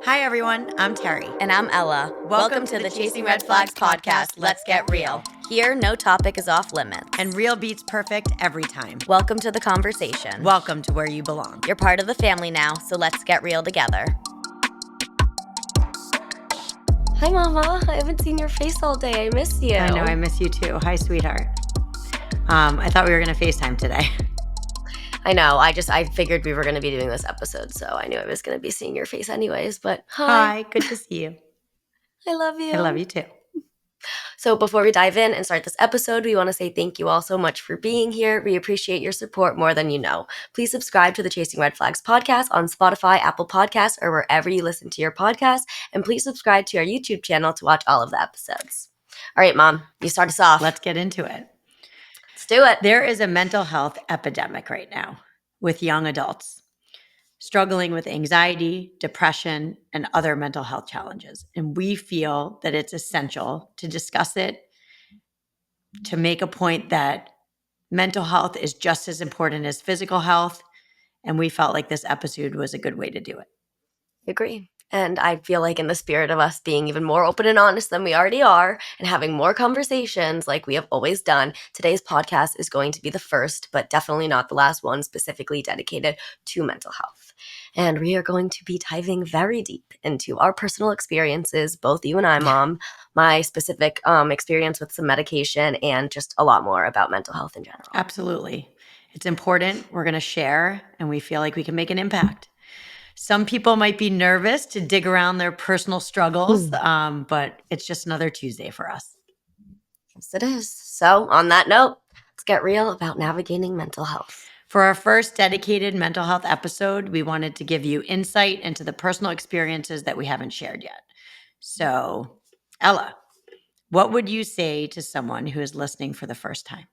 Hi, everyone. I'm Terry. And I'm Ella. Welcome to the Chasing Red Flags podcast. Let's get real. Here, no topic is off limits. And real beats perfect every time. Welcome to the conversation. Welcome to where you belong. You're part of the family now, so let's get real together. Hi, Mama. I haven't seen your face all day. I miss you. I know, I miss you too. Hi, sweetheart. I thought we were going to FaceTime today. I know. I figured we were going to be doing this episode, so I knew I was going to be seeing your face anyways. But hi. Good to see you. I love you. I love you too. So before we dive in and start this episode, we want to say thank you all so much for being here. We appreciate your support more than you know. Please subscribe to the Chasing Red Flags podcast on Spotify, Apple Podcasts, or wherever you listen to your podcasts. And please subscribe to our YouTube channel to watch all of the episodes. All right, Mom, you start us off. Let's get into it. Let's do it. There is a mental health epidemic right now with young adults struggling with anxiety, depression, and other mental health challenges. And we feel that it's essential to discuss it, to make a point that mental health is just as important as physical health. And we felt like this episode was a good way to do it. I agree. And I feel like in the spirit of us being even more open and honest than we already are and having more conversations like we have always done, today's podcast is going to be the first, but definitely not the last one specifically dedicated to mental health. And we are going to be diving very deep into our personal experiences, both you and I, Mom, my specific experience with some medication, and just a lot more about mental health in general. Absolutely. It's important. We're going to share, and we feel like we can make an impact. Some people might be nervous to dig around their personal struggles, but it's just another Tuesday for us. Yes, it is. So on that note, let's get real about navigating mental health. For our first dedicated mental health episode, we wanted to give you insight into the personal experiences that we haven't shared yet. So, Ella, what would you say to someone who is listening for the first time?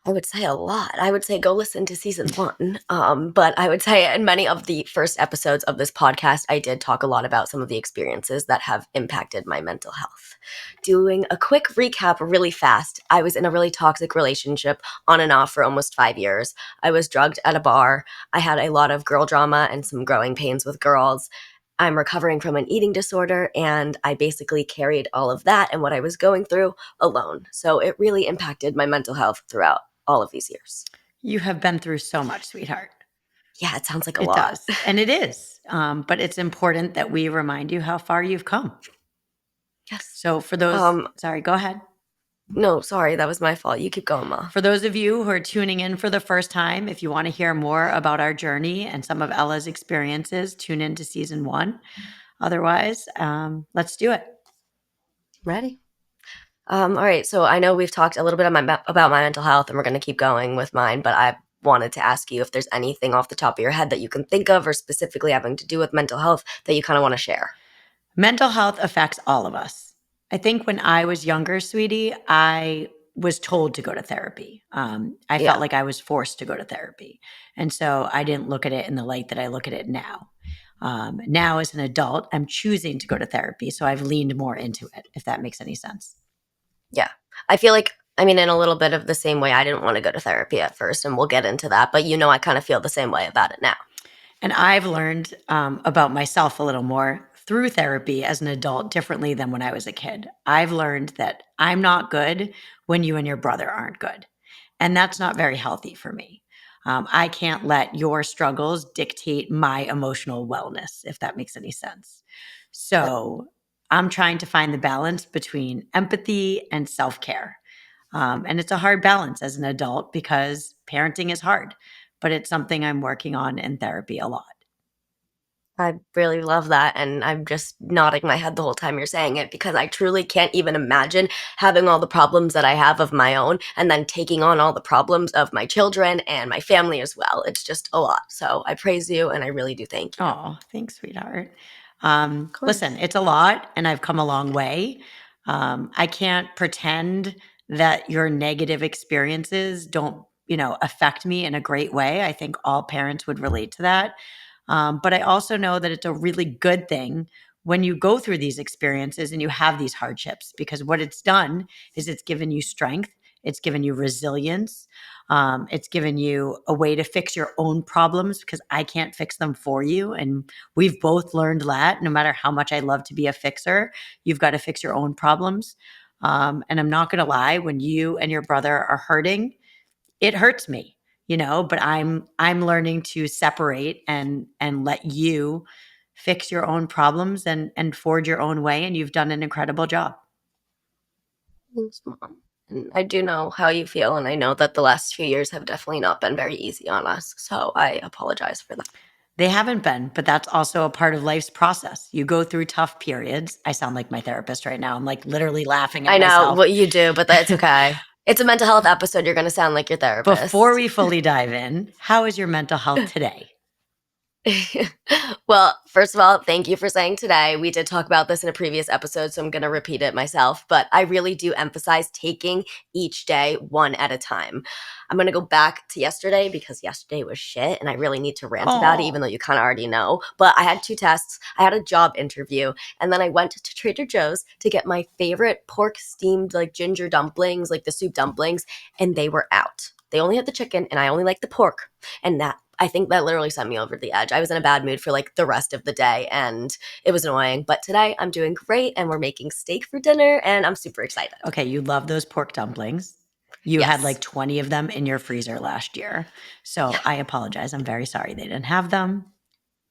I would say a lot. I would say go listen to season 1. But I would say in many of the first episodes of this podcast, I did talk a lot about some of the experiences that have impacted my mental health. Doing a quick recap really fast, I was in a really toxic relationship on and off for almost 5 years. I was drugged at a bar. I had a lot of girl drama and some growing pains with girls. I'm recovering from an eating disorder, and I basically carried all of that and what I was going through alone. So it really impacted my mental health throughout all of these years. You have been through so much, sweetheart. Yeah, it sounds like a It lot. does, and it is. But it's important that we remind you how far you've come. Yes. So for those, sorry, go ahead. No, sorry, that was my fault. You keep going, Ma. For those of you who are tuning in for the first time, if you want to hear more about our journey and some of Ella's experiences, tune into season 1. Otherwise, let's do it. Ready? All right, so I know we've talked a little bit about my mental health, and we're going to keep going with mine, but I wanted to ask you if there's anything off the top of your head that you can think of or specifically having to do with mental health that you kind of want to share. Mental health affects all of us. I think when I was younger, sweetie, I was told to go to therapy. I felt like I was forced to go to therapy. And so I didn't look at it in the light that I look at it now. Now as an adult, I'm choosing to go to therapy. So I've leaned more into it, if that makes any sense. Yeah. I feel like, in a little bit of the same way, I didn't want to go to therapy at first, and we'll get into that. But I kind of feel the same way about it now. And I've learned about myself a little more through therapy as an adult differently than when I was a kid. I've learned that I'm not good when you and your brother aren't good. And that's not very healthy for me. I can't let your struggles dictate my emotional wellness, if that makes any sense. So I'm trying to find the balance between empathy and self-care. And it's a hard balance as an adult because parenting is hard, but it's something I'm working on in therapy a lot. I really love that, and I'm just nodding my head the whole time you're saying it because I truly can't even imagine having all the problems that I have of my own and then taking on all the problems of my children and my family as well. It's just a lot. So I praise you, and I really do thank you. Oh, thanks, sweetheart. Listen, it's a lot, and I've come a long way. I can't pretend that your negative experiences don't, affect me in a great way. I think all parents would relate to that. But I also know that it's a really good thing when you go through these experiences and you have these hardships, because what it's done is it's given you strength. It's given you resilience. It's given you a way to fix your own problems because I can't fix them for you. And we've both learned that no matter how much I love to be a fixer, you've got to fix your own problems. And I'm not going to lie, when you and your brother are hurting, it hurts me, but I'm learning to separate and let you fix your own problems and forge your own way. And you've done an incredible job. Thanks, Mom. And I do know how you feel, and I know that the last few years have definitely not been very easy on us. So I apologize for that. They haven't been, but that's also a part of life's process. You go through tough periods. I sound like my therapist right now. I'm like literally laughing at I know myself. what you do, but that's okay. It's a mental health episode. You're going to sound like your Before therapist. we fully dive in, how is your mental health today? Well, first of all, thank you for saying today. We did talk about this in a previous episode, so I'm going to repeat it myself. But I really do emphasize taking each day one at a time. I'm going to go back to yesterday because yesterday was shit and I really need to rant about it, even Oh, though you kind of already know. But I had 2 tests, I had a job interview, and then I went to Trader Joe's to get my favorite pork steamed, like ginger dumplings, like the soup dumplings, and they were out. They only had the chicken, and I only like the pork. And that I think that literally sent me over the edge. I was in a bad mood for like the rest of the day and it was annoying. But today I'm doing great and we're making steak for dinner and I'm super excited. okay. You love those pork dumplings. You had Yes. like 20 of them in your freezer last year. Yeah. So I apologize. I'm very sorry they didn't have them.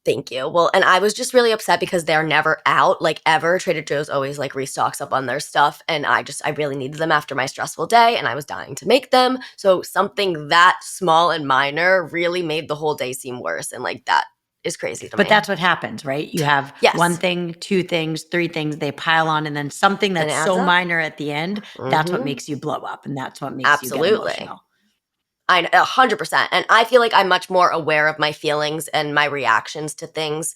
Thank you. Well, and I was just really upset because they're never out, like ever. Trader Joe's always like restocks up on their stuff. And I really needed them after my stressful day and I was dying to make them. So something that small and minor really made the whole day seem worse. And like that is crazy to But me. that's what happens, right? You have one Yes. thing, two things, three things, they pile on, and then something And it that's adds so up. minor at the end, that's what Mm-hmm. makes you blow up and that's what makes you get Absolutely. emotional. I 100%. And I feel like I'm much more aware of my feelings and my reactions to things.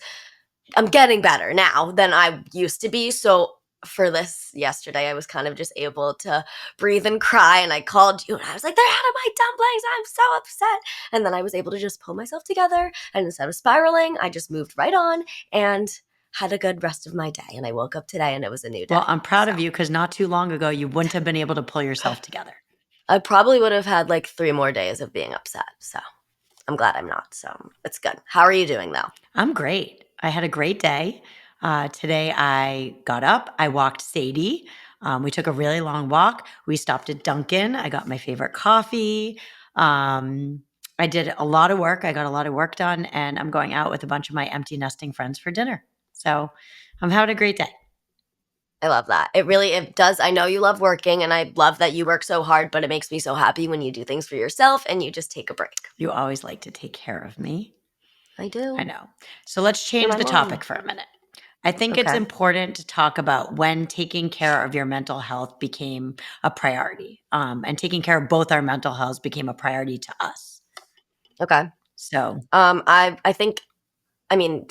I'm getting better now than I used to be. So for this yesterday, I was kind of just able to breathe and cry. And I called you and I was like, they're out of my dumplings. I'm so upset. And then I was able to just pull myself together. And instead of spiraling, I just moved right on and had a good rest of my day. And I woke up today and it was a new Well, day. I'm proud So of you because not too long ago, you wouldn't have been able to pull yourself together. I probably would have had like 3 more days of being upset. So I'm glad I'm not. So it's good. How are you doing though? I'm great. I had a great day. Today, I got up, I walked Sadie. We took a really long walk. We stopped at Dunkin'. I got my favorite coffee. Um, I did a lot of work. I got a lot of work done, and I'm going out with a bunch of my empty nesting friends for dinner. So I'm having a great day. I love that. It does. I know you love working and I love that you work so hard, but it makes me so happy when you do things for yourself and you just take a break. You always like to take care of me. I I do. know. So let's You're change my the topic mom. for a minute. I think it's Okay. important to talk about when taking care of your mental health became a priority, and taking care of both our mental health became a priority to us. Okay. So I think I mean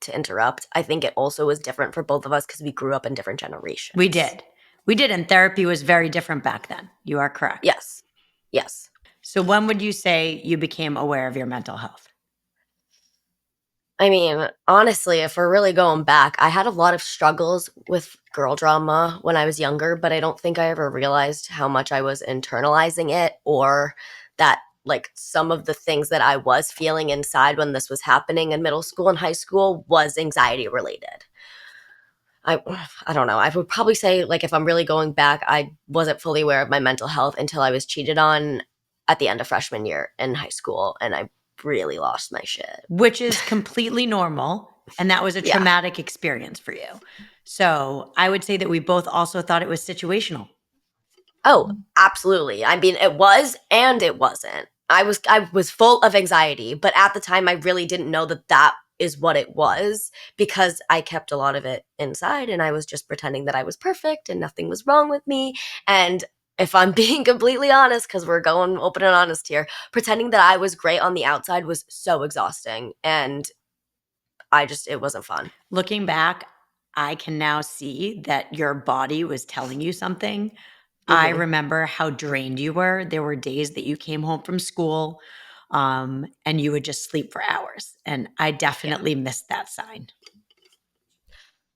to interrupt, I think it also was different for both of us because we grew up in different we generations. did. We did. And therapy was very different back then. You are correct. Yes. Yes. So when would you say you became aware of your mental health? I mean, honestly, if we're really going back, I had a lot of struggles with girl drama when I was younger, but I don't think I ever realized how much I was internalizing it or that like some of the things that I was feeling inside when this was happening in middle school and high school was anxiety related. I I don't know. I would probably say like if I'm really going back, I wasn't fully aware of my mental health until I was cheated on at the end of freshman year in high school and I really lost my shit. Which is completely normal. And that was a Yeah. traumatic experience for you. So I would say that we both also thought it was situational. Oh, absolutely. I mean, it was and it wasn't. I was full of anxiety, but at the time I really didn't know that that is what it was because I kept a lot of it inside and I was just pretending that I was perfect and nothing was wrong with me. And if I'm being completely honest, because we're going open and honest here, pretending that I was great on the outside was so exhausting. And it wasn't fun. Looking back, I can now see that your body was telling you something. I Hmm. remember how drained you were. There were days that you came home from school, and you would just sleep for hours. And I Yeah. definitely missed that sign.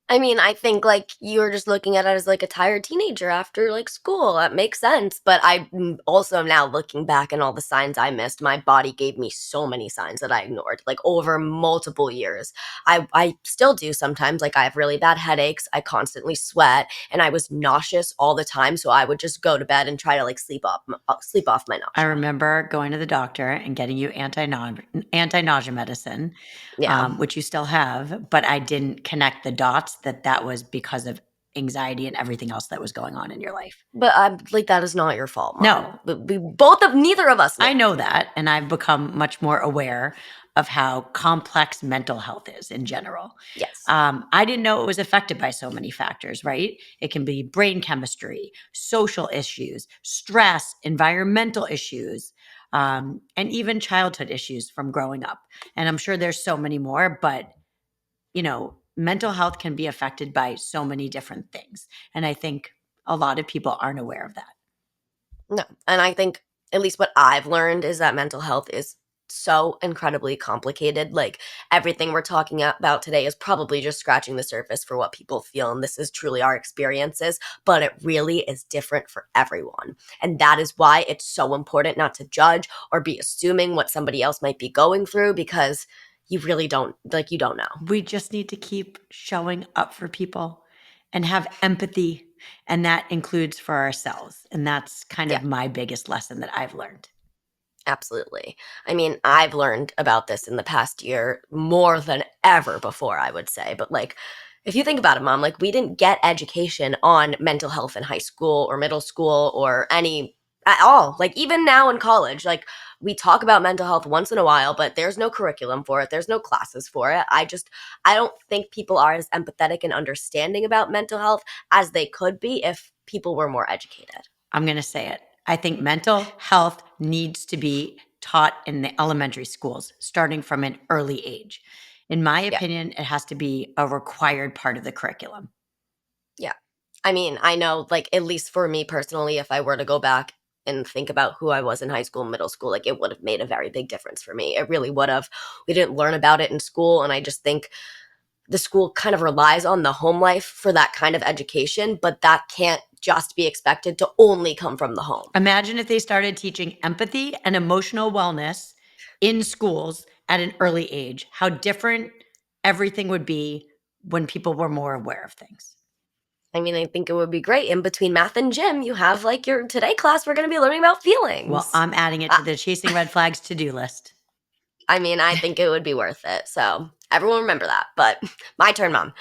I mean, I think, like, you're just looking at it as, like, a tired teenager after, like, school. That makes sense, but I also am now looking back and all the signs I missed. My body gave me so many signs that I ignored, like, over multiple years. I still do sometimes, like, I have really bad headaches, I constantly sweat, and I was nauseous all the time, so I would just go to bed and try to, like, sleep off my I nausea. remember going to the doctor and getting you anti-nausea medicine, Yeah, which you still have, but I didn't connect the dots that that was because of anxiety and everything else that was going on in your life. but I'm like, that is not your fault, mom. No, We both of neither of us knew. I know that, and I've become much more aware of how complex mental health is in general. Yes. I didn't know it was affected by so many factors, right? It can be brain chemistry, social issues, stress, environmental issues, and even childhood issues from growing up. And I'm sure there's so many more, but mental health can be affected by so many different things. And I think a lot of people aren't aware of that. No, and I think at least what I've learned is that mental health is so incredibly complicated. Like, everything we're talking about today is probably just scratching the surface for what people feel, and this is truly our experiences, but it really is different for everyone. And that is why it's so important not to judge or be assuming what somebody else might be going through, because you really don't, like, you don't know. We just need to keep showing up for people and have empathy. And that includes for ourselves. And that's kind Yeah. of my biggest lesson that I've learned. Absolutely. I mean, I've learned about this in the past year more than ever before, I would say. But, like, if you think about it, mom, like, we didn't get education on mental health in high school or middle school or any at all. Like, even now in college, like, we talk about mental health once in a while, but there's no curriculum for it. There's no classes for it. I don't think people are as empathetic and understanding about mental health as they could be if people were more educated. I'm going to say it. I think mental health needs to be taught in the elementary schools starting from an early age. In my Yeah. opinion, it has to be a required part of the curriculum. Yeah. I mean, I know, like, at least for me personally, if I were to go back and think about who I was in high school and middle school, like, it would have made a very big difference for me. It really would have. We didn't learn about it in school, and I just think the school kind of relies on the home life for that kind of education, but that can't just be expected to only come from the home. Imagine if they started teaching empathy and emotional wellness in schools at an early age, how different everything would be when people were more aware of things. I mean, I think it would be great. In between math and gym, you have, like, your today class, we're going to be learning about Well, feelings. I'm adding it Uh, to the Chasing Red Flags to-do list. I mean, I think it would be worth it. So everyone remember that. But my turn, mom.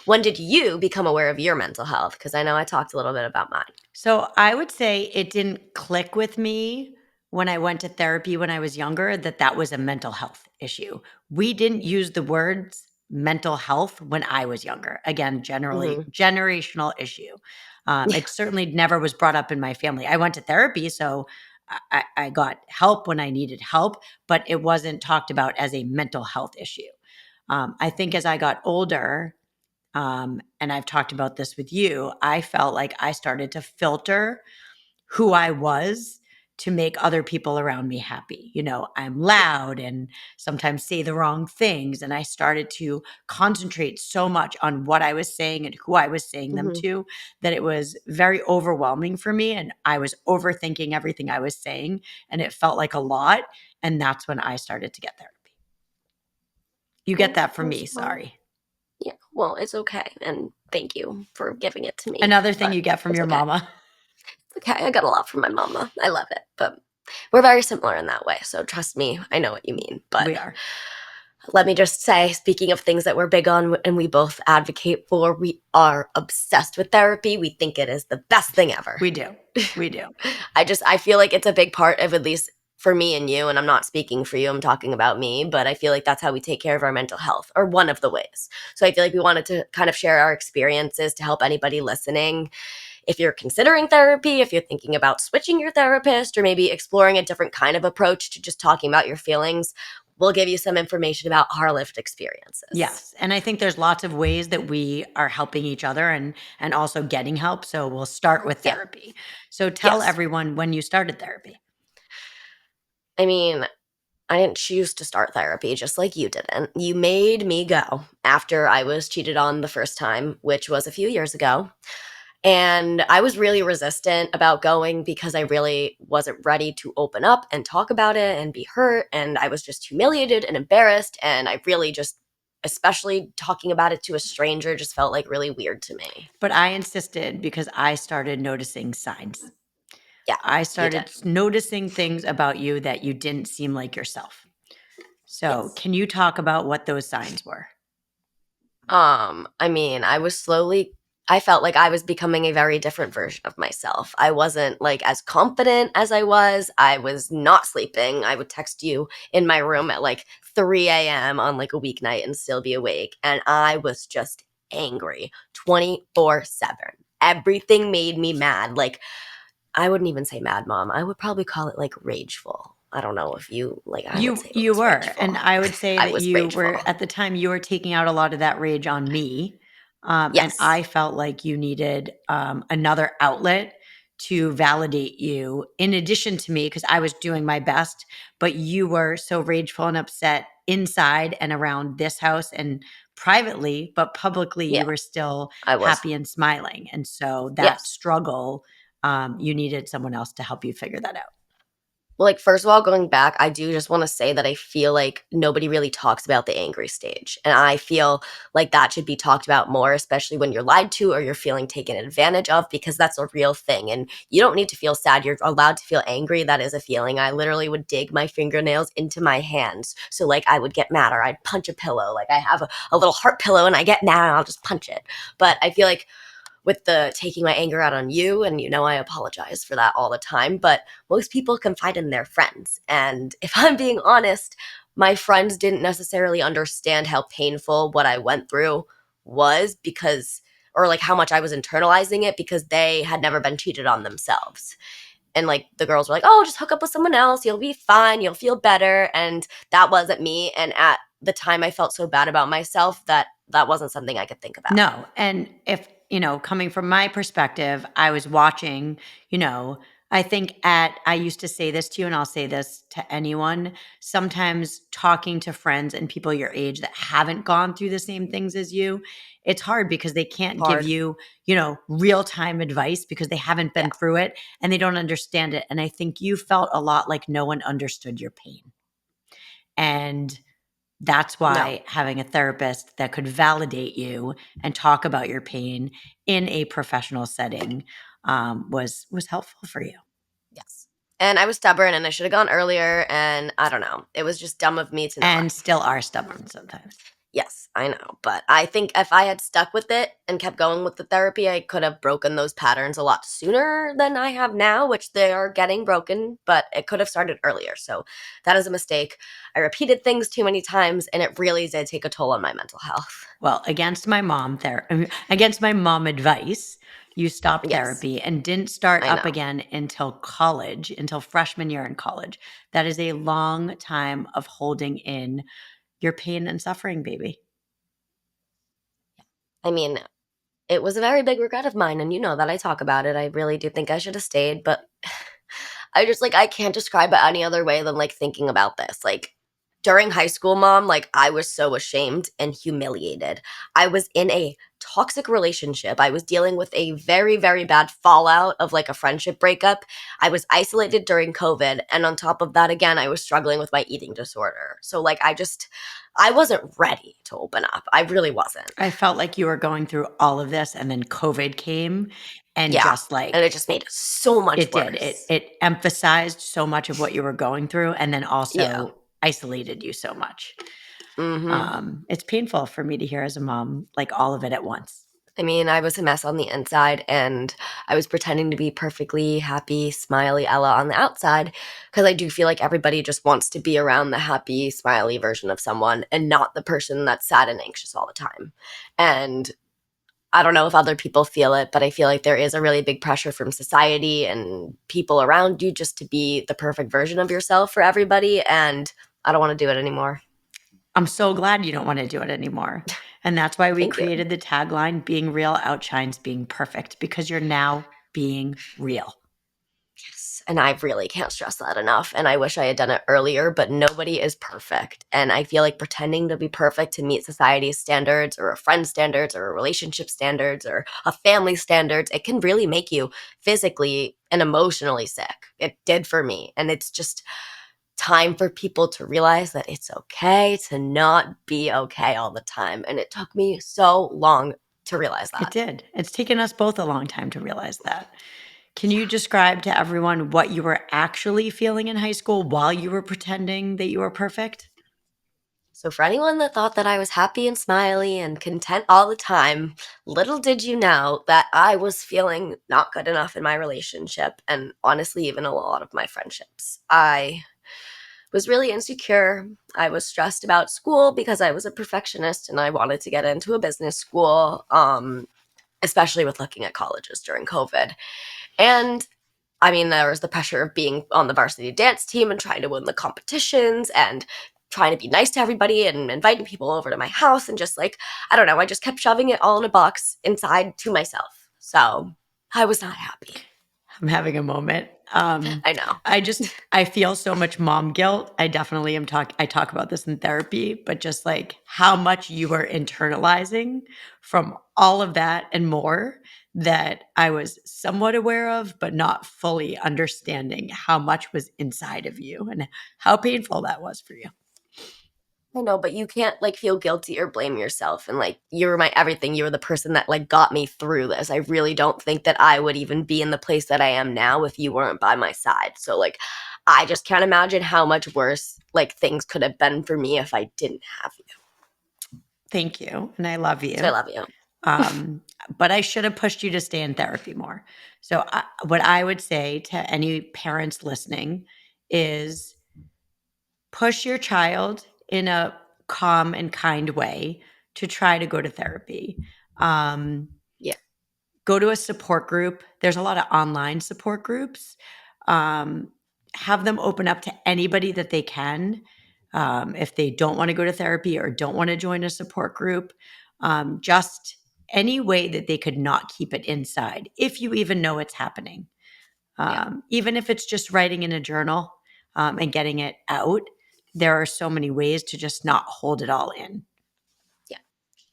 When did you become aware of your mental health? Because I know I talked a little bit about mine. So I would say it didn't click with me when I went to therapy when I was younger that that was a mental health issue. We didn't use the words mental health when I was younger. Again, generally Hmm. generational issue. Yeah. It certainly never was brought up in my family. I went to therapy, so I got help when I needed help, but it wasn't talked about as a mental health issue. I think as I got older, and I've talked about this with you, I felt like I started to filter who I was to make other people around me happy. I'm Yeah. loud and sometimes say the wrong things. And I started to concentrate so much on what I was saying and who I was saying them Hmm. to that it was very overwhelming for me. And I was overthinking everything I was saying. And it felt like a lot. And that's when I started to get therapy. You get Well, that from me. first of all, Sorry. yeah. Well, it's okay, and thank you for giving it to me. Another thing But you get from it's your okay. mama. It's okay. I got a lot from my mama. I love it, but we're very similar in that way. So trust me, I know what you mean. But We are. let me just say, speaking of things that we're big on and we both advocate for, we are obsessed with therapy. We think it is the best thing ever. We do. We do. I feel like it's a big part of, at least for me and you, and I'm not speaking for you, I'm talking about me, but I feel like that's how we take care of our mental health, or one of the ways. So I feel like we wanted to kind of share our experiences to help anybody listening. If you're considering therapy, if you're thinking about switching your therapist, or maybe exploring a different kind of approach to just talking about your feelings, we'll give you some information about our lived experiences. Yes, and I think there's lots of ways that we are helping each other and also getting help, so we'll start with Yeah. therapy. So tell Yes. everyone when you started therapy. I mean, I didn't choose to start therapy, just like you didn't. You made me go after I was cheated on the first time, which was a few years ago. And I was really resistant about going because I really wasn't ready to open up and talk about it and be hurt. And I was just humiliated and embarrassed. And I really just, especially talking about it to a stranger, just felt like really weird to me. But I insisted because I started noticing signs. Yeah, I you did. started noticing things about you that you didn't seem like yourself. So, Yes. can you talk about what those signs were? I mean, I felt like I was becoming a very different version of myself. I wasn't like as confident as I was. I was not sleeping. I would text you in my room at like 3 a.m. on like a weeknight and still be awake. And I was just angry 24/7. Everything made me mad. Like, I wouldn't even say mad mom. I would probably call it like rageful. I don't know if you like, I would You say it you was were, and rageful. I would say I that was you were rageful. at the time, you were taking out a lot of that rage on me, and Yes. I felt like you needed, another outlet to validate you in addition to me, because I was doing my best, but you were so rageful and upset inside and around this house and privately, but publicly, Yeah, you were still I was. happy and smiling, and so that Yes. struggle, you needed someone else to help you figure that out. Well, like, first of all, going back, I do just want to say that I feel like nobody really talks about the angry stage. And I feel like that should be talked about more, especially when you're lied to or you're feeling taken advantage of, because that's a real thing. And you don't need to feel sad. You're allowed to feel angry. That is a feeling. I literally would dig my fingernails into my hands. So, like, I would get mad or I'd punch a pillow. Like, I have a little heart pillow and I get mad and I'll just punch it. But I feel like with the taking my anger out on you, and you know I apologize for that all the time, but most people confide in their friends. And if I'm being honest, my friends didn't necessarily understand how painful what I went through was, because or like how much I was internalizing it, because they had never been cheated on themselves. And like the girls were like, "Oh, just hook up with someone else, you'll be fine, you'll feel better." And that wasn't me, and at the time I felt so bad about myself that that wasn't something I could think about. No, and if, coming from my perspective, I was watching, I think I used to say this to you and I'll say this to anyone, sometimes talking to friends and people your age that haven't gone through the same things as you, it's hard because they can't give Hard. you, real-time advice because they haven't Yeah. been through it and they don't understand it, and I think you felt a lot like no one understood your pain. And that's No. why having a therapist that could validate you and talk about your pain in a professional setting, was helpful for you, Yes. And I was stubborn and I should have gone earlier, and I don't know. It was just dumb of me to not. and still are stubborn sometimes. Yes, I know. But I think if I had stuck with it and kept going with the therapy, I could have broken those patterns a lot sooner than I have now, which they are getting broken, but it could have started earlier. So that is a mistake. I repeated things too many times and it really did take a toll on my mental health. Well, against my mom advice, you stopped Yes, therapy and didn't start I up know. again until college, until freshman year in college. That is a long time of holding in your pain and suffering, baby. I mean, it was a very big regret of mine, and you know that I talk about it. I really do think I should have stayed, but I just like I can't describe it any other way than like thinking about this. Like during high school, mom, like I was so ashamed and humiliated. I was in a toxic relationship. I was dealing with a very, very bad fallout of like a friendship breakup. I was isolated during COVID. And on top of that, again, I was struggling with my eating disorder. So, like, I wasn't ready to open up. I really wasn't. I felt like you were going through all of this and then COVID came and Yeah. just And like it just made it so much it did. It worse. it emphasized so much of what you were going through and then Yeah. also isolated you so much. Mm hmm. It's painful for me to hear as a mom, like all of it at once. I mean, I was a mess on the inside and I was pretending to be perfectly happy, smiley Ella on the outside, because I do feel like everybody just wants to be around the happy, smiley version of someone and not the person that's sad and anxious all the time. And I don't know if other people feel it, but I feel like there is a really big pressure from society and people around you just to be the perfect version of yourself for everybody. And I don't want to do it anymore. I'm so glad you don't want to do it anymore. And that's why we Thank you. created the tagline, being real outshines being perfect, because you're now being real. Yes, and I really can't stress that enough, and I wish I had done it earlier, but nobody is perfect, and I feel like pretending to be perfect to meet society's standards or a friend's standards or a relationship standards or a family standards, it can really make you physically and emotionally sick. It did for me, and it's just time for people to realize that it's okay to not be okay all the time, and it took me so long to realize It that. did. It's taken us both a long time to realize that. Can you describe to everyone what you were actually feeling in high school while you were pretending that you were perfect? So, for anyone that thought that I was happy and smiley and content all the time, little did you know that I was feeling not good enough in my relationship and honestly, even a lot of my friendships. I was really insecure. I was stressed about school because I was a perfectionist and I wanted to get into a business school, especially with looking at colleges during COVID. And I mean, there was the pressure of being on the varsity dance team and trying to win the competitions and trying to be nice to everybody and inviting people over to my house and just like, I don't know, I just kept shoving it all in a box inside to myself. So I was not happy. I'm having a moment. I know. I feel so much mom guilt. I talk about this in therapy, but just like how much you were internalizing from all of that and more that I was somewhat aware of, but not fully understanding how much was inside of you and how painful that was for you. I know, but you can't like feel guilty or blame yourself. And like, you were my everything. You were the person that like got me through this. I really don't think that I would even be in the place that I am now if you weren't by my side. So, like, I just can't imagine how much worse like things could have been for me if I didn't have you. Thank you. And I love So, I you. love you. Um, but I should have pushed you to stay in therapy more. So, what I would say to any parents listening is push your child in a calm and kind way to try to go to therapy. Um, Yeah. Go to a support group. There's a lot of online support groups. Um, have them open up to anybody that they can. If they don't want to go to therapy or don't want to join a support group, just any way that they could not keep it inside, if you even know it's happening. Yeah. Even if it's just writing in a journal and getting it out, there are so many ways to just not hold it all in. Yeah.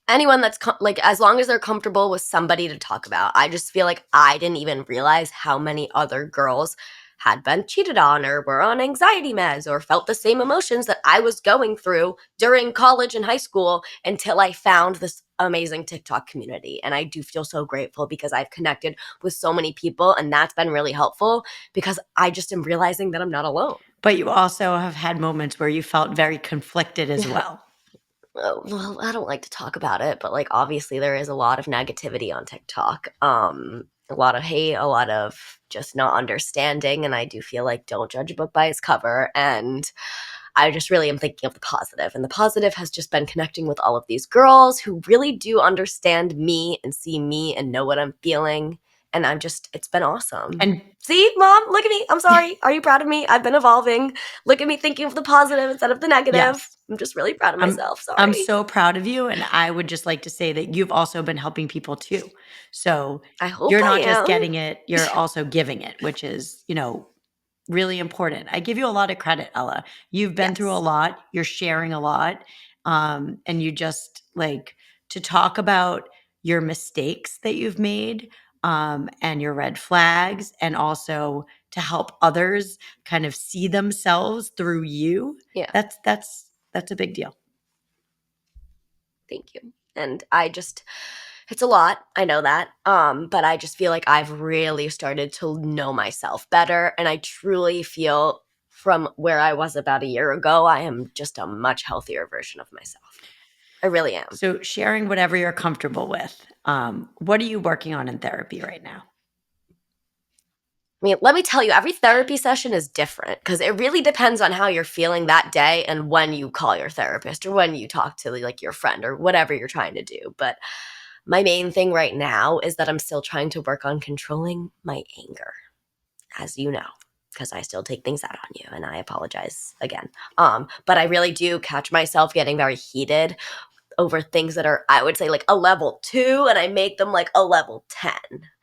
Anyone that's like, as long as they're comfortable with somebody to talk about. I just feel like I didn't even realize how many other girls had been cheated on or were on anxiety meds or felt the same emotions that I was going through during college and high school until I found this amazing TikTok community. And I do feel so grateful because I've connected with so many people, and that's been really helpful because I just am realizing that I'm not alone. But you also have had moments where you felt very conflicted as well. Well, I don't like to talk about it, but like obviously there is a lot of negativity on TikTok. A lot of hate, a lot of just not understanding, and I do feel like don't judge a book by its cover. And I just really am thinking of the positive, and the positive has just been connecting with all of these girls who really do understand me and see me and know what I'm feeling. And I'm just, it's been awesome. And See, mom, look at me. I'm sorry. Are you proud of me? I've been evolving. Look at me thinking of the positive instead of the negative. yes, I'm just really proud of I'm myself. I'm Sorry. so proud of you, and I would just like to say that you've also been helping people too. So I hope you're I not just am. getting it, you're also giving it, which is, really important. I give you a lot of credit, Ella. You've been through a Yes. lot, you're sharing a lot, and you just like to talk about your mistakes that you've made, and your red flags, and also to help others kind of see themselves through you. Yeah. That's a big deal. Thank you. And I just, it's a lot. I know that. But I just feel like I've really started to know myself better. And I truly feel from where I was about a year ago, I am just a much healthier version of myself. I really am. So sharing whatever you're comfortable with. What are you working on in therapy right now? I mean, let me tell you, every therapy session is different because it really depends on how you're feeling that day and when you call your therapist or when you talk to like your friend or whatever you're trying to do. But my main thing right now is that I'm still trying to work on controlling my anger, as you know, because I still take things out on you and I apologize again. But I really do catch myself getting very heated over things that are, I would say, like a level 2, and I make them like a level 10.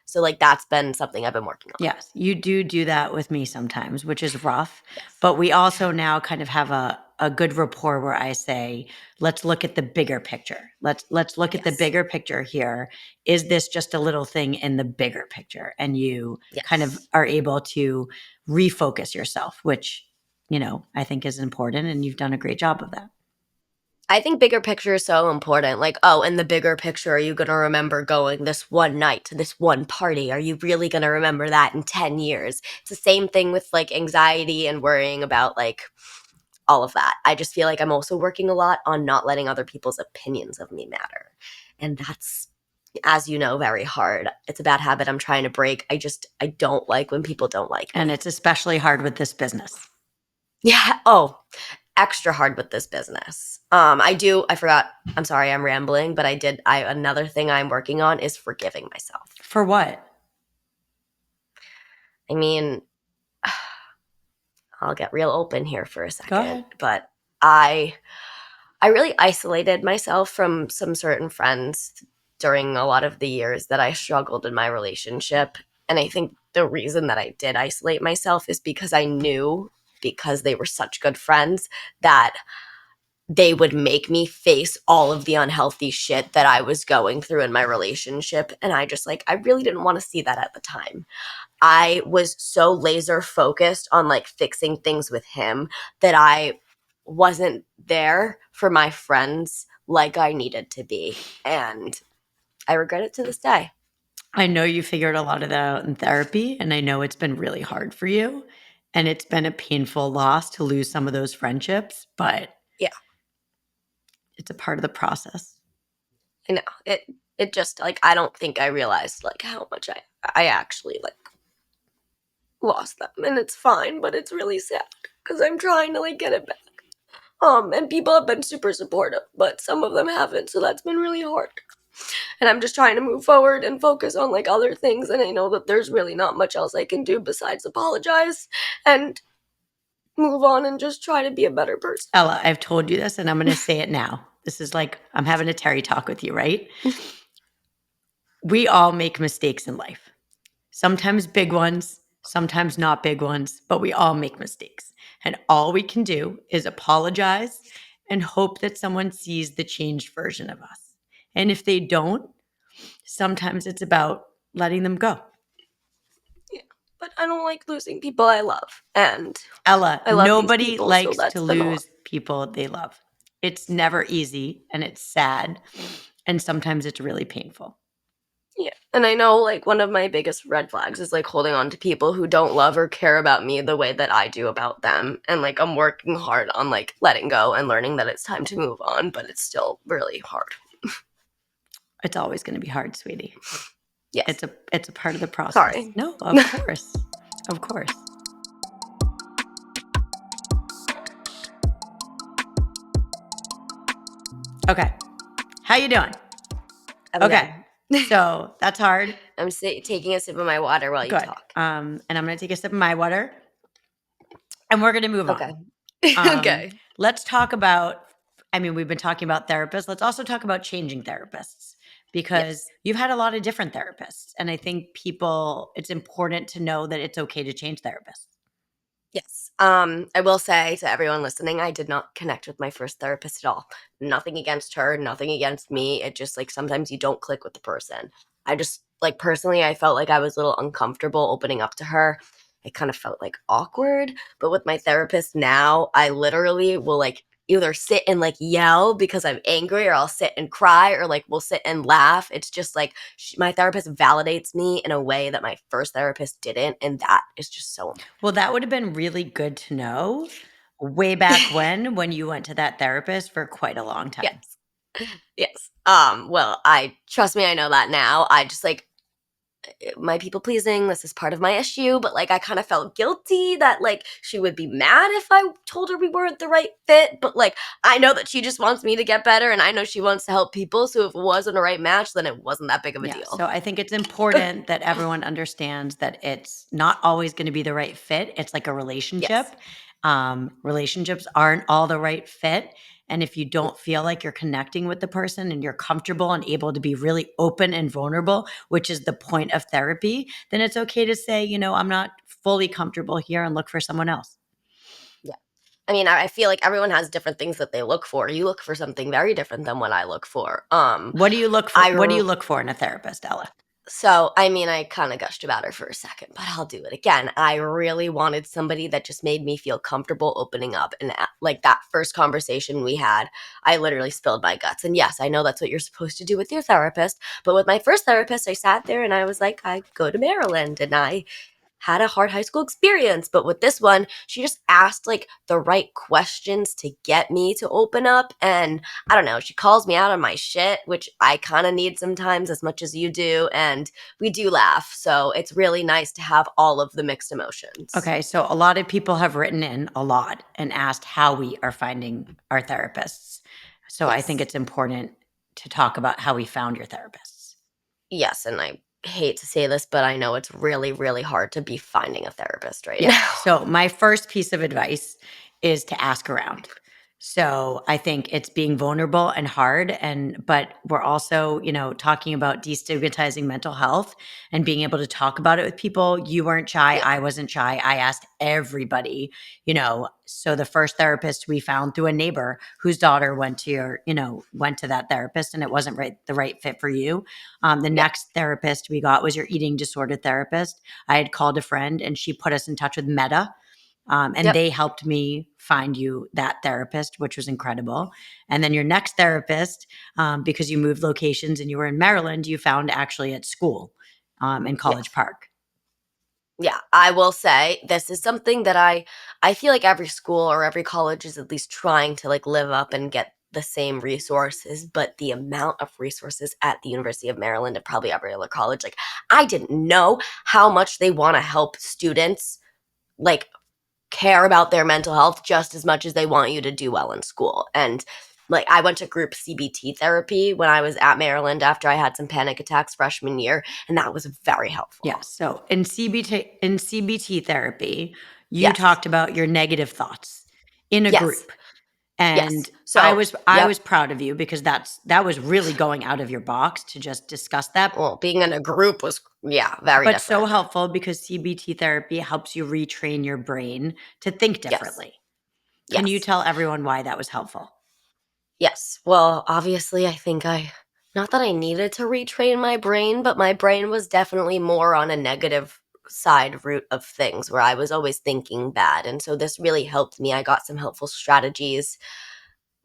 So like that's been something I've been working on. Yes, you do that with me sometimes, which is rough. Yes. But we also now kind of have a good rapport where I say, let's look at the bigger picture. Let's look at the Yes. bigger picture here. Is this just a little thing in the bigger picture? And you kind of Yes. are able to refocus yourself, which, I think is important. And you've done a great job of that. I think bigger picture is so important. Like, oh, in the bigger picture, are you going to remember going this one night to this one party? Are you really going to remember that in 10 years? It's the same thing with like anxiety and worrying about like all of that. I just feel like I'm also working a lot on not letting other people's opinions of me matter. And that's, as you know, very hard. It's a bad habit I'm trying to break. I don't like when people don't like And me. it's especially hard with this business. Yeah. Oh, extra hard with this business. I forgot. I'm sorry, I'm rambling, but another thing I'm working on is forgiving myself. For what? I mean, I'll get real open here for a Go second, ahead. but I really isolated myself from some certain friends during a lot of the years that I struggled in my relationship. And I think the reason that I did isolate myself is because I knew, because they were such good friends, that they would make me face all of the unhealthy shit that I was going through in my relationship. And I really didn't want to see that at the time. I was so laser focused on like fixing things with him that I wasn't there for my friends like I needed to be. And I regret it to this day. I know you figured a lot of that out in therapy, and I know it's been really hard for you. And it's been a painful loss to lose some of those friendships, but Yeah, it's a part of the process. I know. It just like I don't think I realized like how much I actually like lost them, and it's fine, but it's really sad because I'm trying to like get it back. And people have been super supportive, but some of them haven't, so that's been really hard. And I'm just trying to move forward and focus on like other things, and I know that there's really not much else I can do besides apologize and move on and just try to be a better person. Ella, I've told you this and I'm going to say it now. This is like I'm having a Terry talk with you, right? We all make mistakes in life. Sometimes big ones, sometimes not big ones, but we all make mistakes. And all we can do is apologize and hope that someone sees the changed version of us. And if they don't, sometimes it's about letting them go. Yeah, but I don't like losing people I love, and Ella, I love these nobody people, so likes to that's been a lot. lose people they love. It's never easy and it's sad. And sometimes it's really painful. Yeah. And I know like one of my biggest red flags is like holding on to people who don't love or care about me the way that I do about them. And like I'm working hard on like letting go and learning that it's time to move on, but it's still really hard. It's always going to be hard, sweetie. Yes. It's a part of the process. Sorry. No, of course. Of course. Okay. How you doing? Okay. So, that's hard. I'm taking a sip of my water while you Good. talk. And I'm going to take a sip of my water and we're going to move Okay. on. Um, Okay. let's talk about, we've been talking about therapists. Let's also talk about changing therapists because Yes. you've had a lot of different therapists. And I think it's important to know that it's okay to change therapists. Yes. I will say to everyone listening, I did not connect with my first therapist at all. Nothing against her, nothing against me. It just like sometimes you don't click with the person. I just like personally, I felt like I was a little uncomfortable opening up to her. It kind of felt like awkward. But with my therapist now, I literally will like either sit and like yell because I'm angry, or I'll sit and cry, or like we'll sit and laugh. It's just like my therapist validates me in a way that my first therapist didn't. And that is just so important. Well, that would have been really good to know way back when you went to that therapist for quite a long time. Yes. Yes. Well, I trust me, I know that now. I just like my people pleasing, this is part of my issue, but like I kind of felt guilty that like she would be mad if I told her we weren't the right fit, but like I know that she just wants me to get better, and I know she wants to help people, so if it wasn't a right match, then it wasn't that big of a Yeah. deal. So I think it's important that everyone understands that it's not always going to be the right fit. It's like a Yes. relationship. Relationships aren't all the right fit. And if you don't feel like you're connecting with the person and you're comfortable and able to be really open and vulnerable, which is the point of therapy, then it's okay to say, I'm not fully comfortable here and look for someone else. Yeah. I mean, I feel like everyone has different things that they look for. You look for something very different than what I look for. What do you look for? I What do you r- look for in a therapist, Ella? So, I mean, I kind of gushed about her for a second, but I'll do it again. I really wanted somebody that just made me feel comfortable opening up. And like that first conversation we had, I literally spilled my guts. And yes, I know that's what you're supposed to do with your therapist. But with my first therapist, I sat there and I was like, I go to Maryland and I had a hard high school experience. But with this one, she just asked like the right questions to get me to open up. And I don't know, she calls me out on my shit, which I kind of need sometimes as much as you do. And we do laugh. So it's really nice to have all of the mixed emotions. Okay, so a lot of people have written in a lot and asked how we are finding our therapists. So I think Yes. it's important to talk about how we found your therapists. Yes. And I hate to say this, but I know it's really, really hard to be finding a therapist right Yeah. now. So my first piece of advice is to ask around. So I think it's being vulnerable and hard, but we're also, talking about destigmatizing mental health and being able to talk about it with people. You weren't shy, Yeah. I wasn't shy. I asked everybody, so the first therapist we found through a neighbor whose daughter went to that therapist, and it wasn't the right fit for you. The Yeah. next therapist we got was your eating disorder therapist. I had called a friend and she put us in touch with Meta. And Yep. they helped me find you that therapist, which was incredible. And then your next therapist, because you moved locations and you were in Maryland, you found actually at school in College Yes. Park. Yeah, I will say this is something that I feel like every school or every college is at least trying to like live up and get the same resources, but the amount of resources at the University of Maryland and probably every other college, like I didn't know how much they want to help students like care about their mental health just as much as they want you to do well in school. And like I went to group CBT therapy when I was at Maryland after I had some panic attacks freshman year, and that was very helpful. Yes. So in CBT therapy, you Yes. talked about your negative thoughts in a Yes. group. Yes. And I So, was I yep. was proud of you because that was really going out of your box to just discuss that. Well, being in a group was, yeah, very But so different. helpful because CBT therapy helps you retrain your brain to think Yes. differently. Can you Yes. tell everyone why that was helpful? Yes. Well, obviously, I think not that I needed to retrain my brain, but my brain was definitely more on a negative side route of things where I was always thinking bad. And so this really helped me. I got some helpful strategies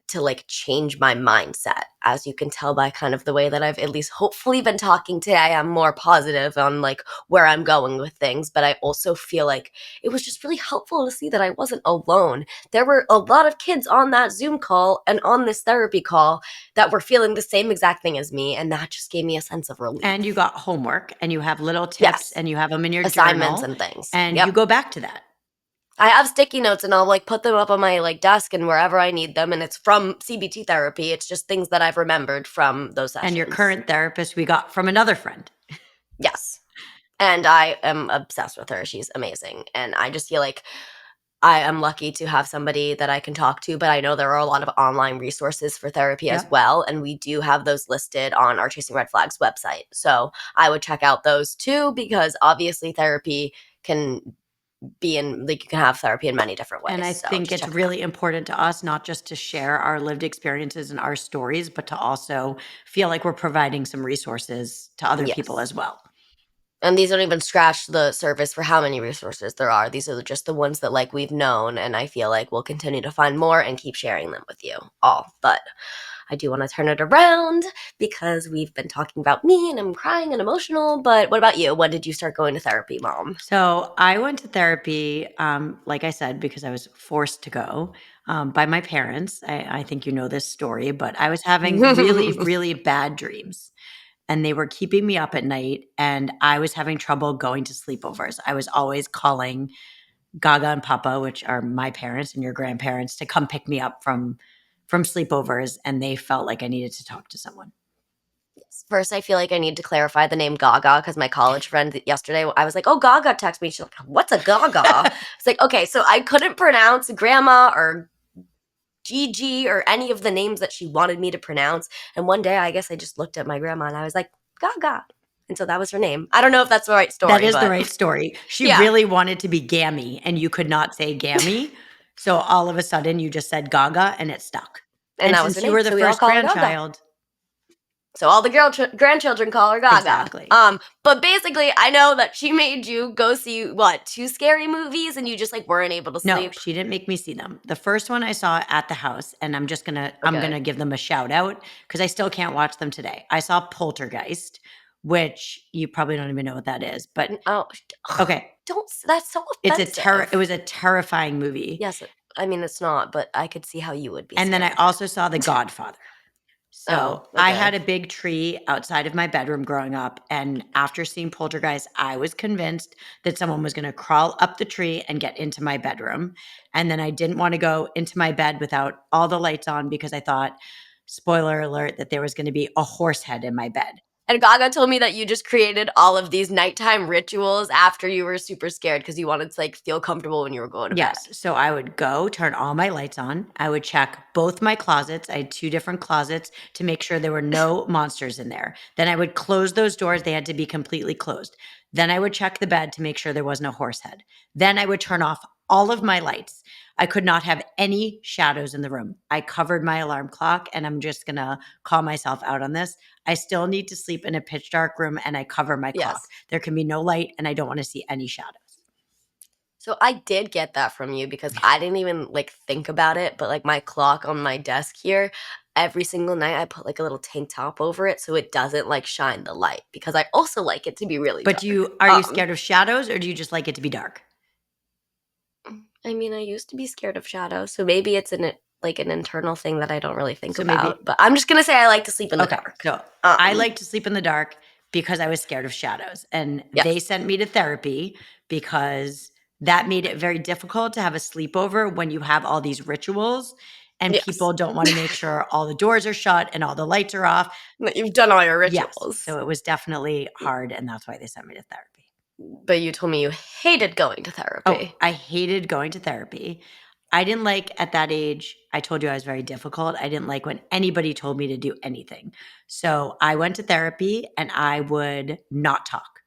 to like change my mindset. As you can tell by kind of the way that I've at least hopefully been talking today, I'm more positive on like where I'm going with things, but I also feel like it was just really helpful to see that I wasn't alone. There were a lot of kids on that Zoom call and on this therapy call that were feeling the same exact thing as me, and that just gave me a sense of And you relief. got homework and you have little tips Yes, and you have them in your assignments journal and things. and you Yep. go back to that. I have sticky notes and I'll like put them up on my like desk and wherever I need them, and it's from CBT therapy. It's just things that I've remembered from those And your sessions. current therapist we got from another friend. Yes. And I am obsessed with her. She's amazing. And I just feel like I am lucky to have somebody that I can talk to, but I know there are a lot of online resources for therapy as Yep. well. And we do have those listed on our Chasing Red Flags website. So I would check out those too, because obviously therapy can be in, like, you can have therapy in many different And ways. I So think just it's check it out. really important to us not just to share our lived experiences and our stories, but to also feel like we're providing some resources to other people Yes. as well. And these don't even scratch the surface for how many resources there are. These are just the ones that like we've known, and I feel like we'll continue to find more and keep sharing them with you all. But I do want to turn it around because we've been talking about me and I'm crying and emotional. But what about you? When did you start going to therapy, mom? So I went to therapy, like I said, because I was forced to go by my parents. I think you know this story, but I was having really, really bad dreams and they were keeping me up at night and I was having trouble going to sleepovers. I was always calling Gaga and Papa, which are my parents and your grandparents, to come pick me up from sleepovers, and they felt like I needed to talk to someone. First, I feel like I need to clarify the name Gaga because my college friend yesterday, I was like, "Oh, Gaga texted me." She's like, "What's a Gaga?" It's like, okay, so I couldn't pronounce Grandma or Gigi or any of the names that she wanted me to pronounce. And one day, I guess I just looked at my grandma and I was like, Gaga. And so that was her name. I don't know if that's the right That story, is the but right story. She yeah. really wanted to be Gammy, and you could not say Gammy. So all of a sudden, you just said Gaga, and it stuck. And And that was her since you name. were the So we all first call her Gaga. grandchild, So all the grandchildren call her Gaga. exactly. But basically, I know that she made you go see what, two scary movies, and you just like weren't able to No, sleep. she didn't make me see them. The first one I saw at the house, and I'm Okay. gonna give them a shout out because I still can't watch them today. I saw Poltergeist, which you probably don't even know what that is, but Oh, okay, don't. That's so it offensive. was a terrifying movie. Yes, I mean it's not, but I could see how you would be And then I scared of also saw The it. Godfather. Oh, So I okay. had a big tree outside of my bedroom growing up. And after seeing Poltergeist, I was convinced that someone was going to crawl up the tree and get into my bedroom. And then I didn't want to go into my bed without all the lights on because I thought, spoiler alert, that there was going to be a horse head in my bed. And Gaga told me that you just created all of these nighttime rituals after you were super scared because you wanted to like feel comfortable when you were going to bed. Yes. So I would go turn all my lights on. I would check both my closets. I had two different closets to make sure there were no monsters in there. Then I would close those doors. They had to be completely closed. Then I would check the bed to make sure there was no horse head. Then I would turn off all of my lights. I could not have any shadows in the room. I covered my alarm clock, and I'm just going to call myself out on this. I still need to sleep in a pitch dark room, and I cover my clock. Yes. There can be no light, and I don't want to see any shadows. So I did get that from you because I didn't even like think about it, but like my clock on my desk here, every single night I put like a little tank top over it so it doesn't like shine the light because I also like it to be really But dark. are you scared of shadows or do you just like it to be dark? I mean, I used to be scared of shadows, so maybe it's like an internal thing that I don't really think So about. maybe But I'm just gonna say I like to sleep in the okay. dark. So I Um, like to sleep in the dark because I was scared of shadows. And they yes, sent me to therapy because that made it very difficult to have a sleepover when you have all these rituals and yes, people don't want to make sure all the doors are shut and all the lights are off. that you've done all your Yes. rituals. So it was definitely hard. And that's why they sent me to therapy. But you told me you hated going to Oh, therapy. I hated going to therapy. I didn't like at that age, I told you I was very difficult. I didn't like when anybody told me to do anything. So I went to therapy and I would not talk.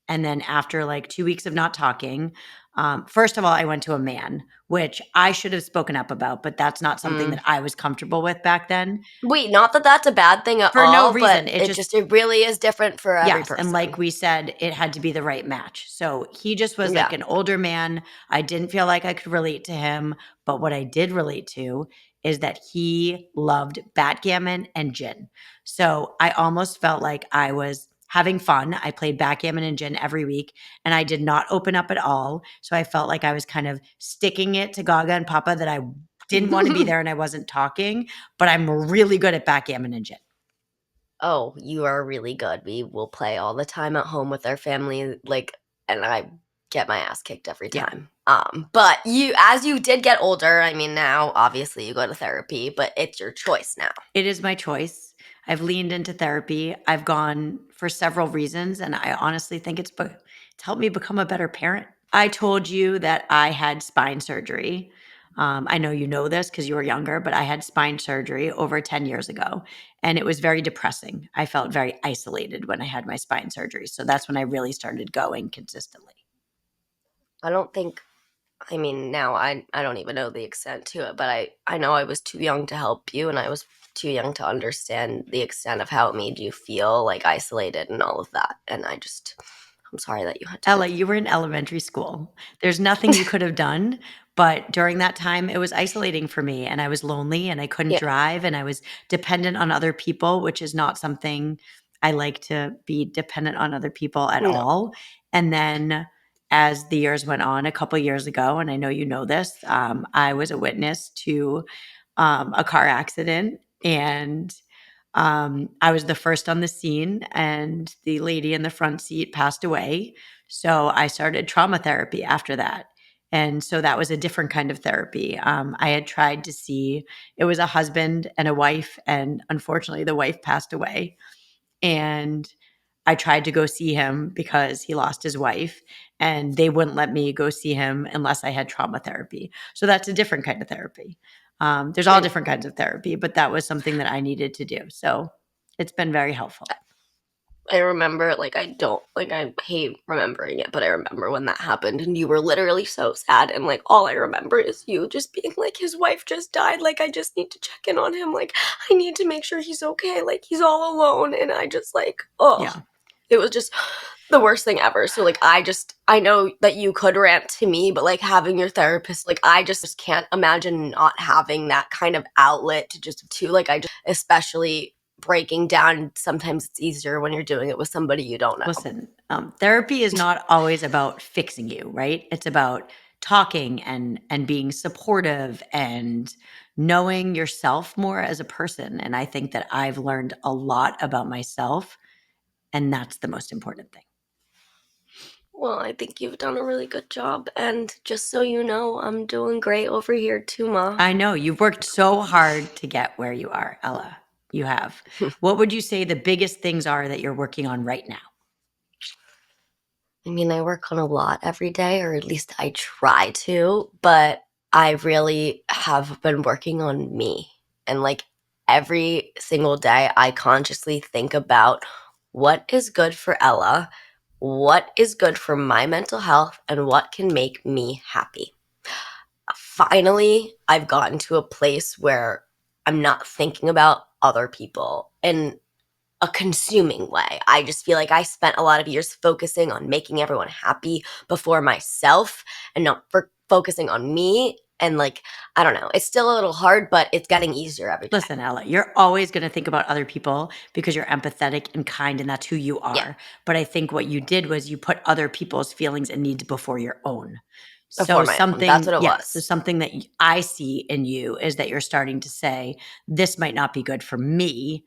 And then after like 2 weeks of not talking, first of all, I went to a man, which I should have spoken up about, but that's not something Mm. that I was comfortable with back then Wait, not that that's a bad thing at for no all, but reason. It it just just it really is different for every Yes, and like person. we said, it had to be the right match. So he just was like Yeah. an older man. I didn't feel like I could relate to him, but what I did relate to is that he loved backgammon and gin. So I almost felt like I was having fun. I played backgammon and gin every week, and I did not open up at all. So I felt like I was kind of sticking it to Gaga and Papa that I didn't want to be there and I wasn't talking, but I'm really good at backgammon and gin. Oh, you are really good. We will play all the time at home with our family, like, and I get my ass kicked every Yeah. time. But as you did get older, I mean, now obviously you go to therapy, but it's your choice now. It is my choice. I've leaned into therapy. I've gone for several reasons, and I honestly think it's helped me become a better parent. I told you that I had spine surgery. I know you know this because you were younger, but I had spine surgery over 10 years ago, and it was very depressing. I felt very isolated when I had my spine surgery. So that's when I really started going consistently. I don't think I mean, now I don't even know the extent to it, but I know I was too young to help you and I was too young to understand the extent of how it made you feel like isolated and all of that. And I'm sorry that you had to go Ella, you were in elementary school. There's nothing you could have done, but during that time, it was isolating for me, and I was lonely, and I couldn't Yeah. drive, and I was dependent on other people, which is not something I like to be dependent on other people at No. all. And then as the years went on, a couple years ago, and I know you know this, I was a witness to a car accident, and I was the first on the scene, and the lady in the front seat passed away. So I started trauma therapy after that. And so that was a different kind of therapy. I had tried to see, it was a husband and a wife, and unfortunately, the wife passed away. and I tried to go see him because he lost his wife, and they wouldn't let me go see him unless I had trauma therapy. So that's a different kind of therapy. There's all And different kinds of therapy, but that was something that I needed to do. So it's been very helpful. I remember, like, I hate remembering it, but I remember when that happened and you were literally so sad. And, like, all I remember is you just being like, his wife just died. Like, I just need to check in on him. Like, I need to make sure he's okay. Like, he's all alone. And I just, like, oh, Yeah. it was just the worst thing ever. So, like, I know that you could rant to me, but, like, having your therapist, like, I just can't imagine not having that kind of outlet like, especially breaking down. Sometimes it's easier when you're doing it with somebody you don't know. Listen, therapy is not always about fixing you, right? It's about talking and being supportive and knowing yourself more as a person. And I think that I've learned a lot about myself, and that's the most important thing. Well, I think you've done a really good job. And just so you know, I'm doing great over here too, Ma. I know you've worked so hard to get where you are, Ella. You have. What would you say the biggest things are that you're working on right now? I mean, I work on a lot every day, or at least I try to, but I really have been working on me. And like every single day, I consciously think about what is good for Ella, what is good for my mental health, and what can make me happy. Finally, I've gotten to a place where I'm not thinking about other people in a consuming way. I just feel like I spent a lot of years focusing on making everyone happy before myself and not focusing on me. And like, I don't know, it's still a little hard, but it's getting easier every day. Listen, Ella, you're always going to think about other people because you're empathetic and kind, and that's who you Yeah, are. But I think what you did was you put other people's feelings and needs before your own. before So my own. That's something, what it yeah. So was. something that I see in you is that you're starting to say, "This might not be good for me,"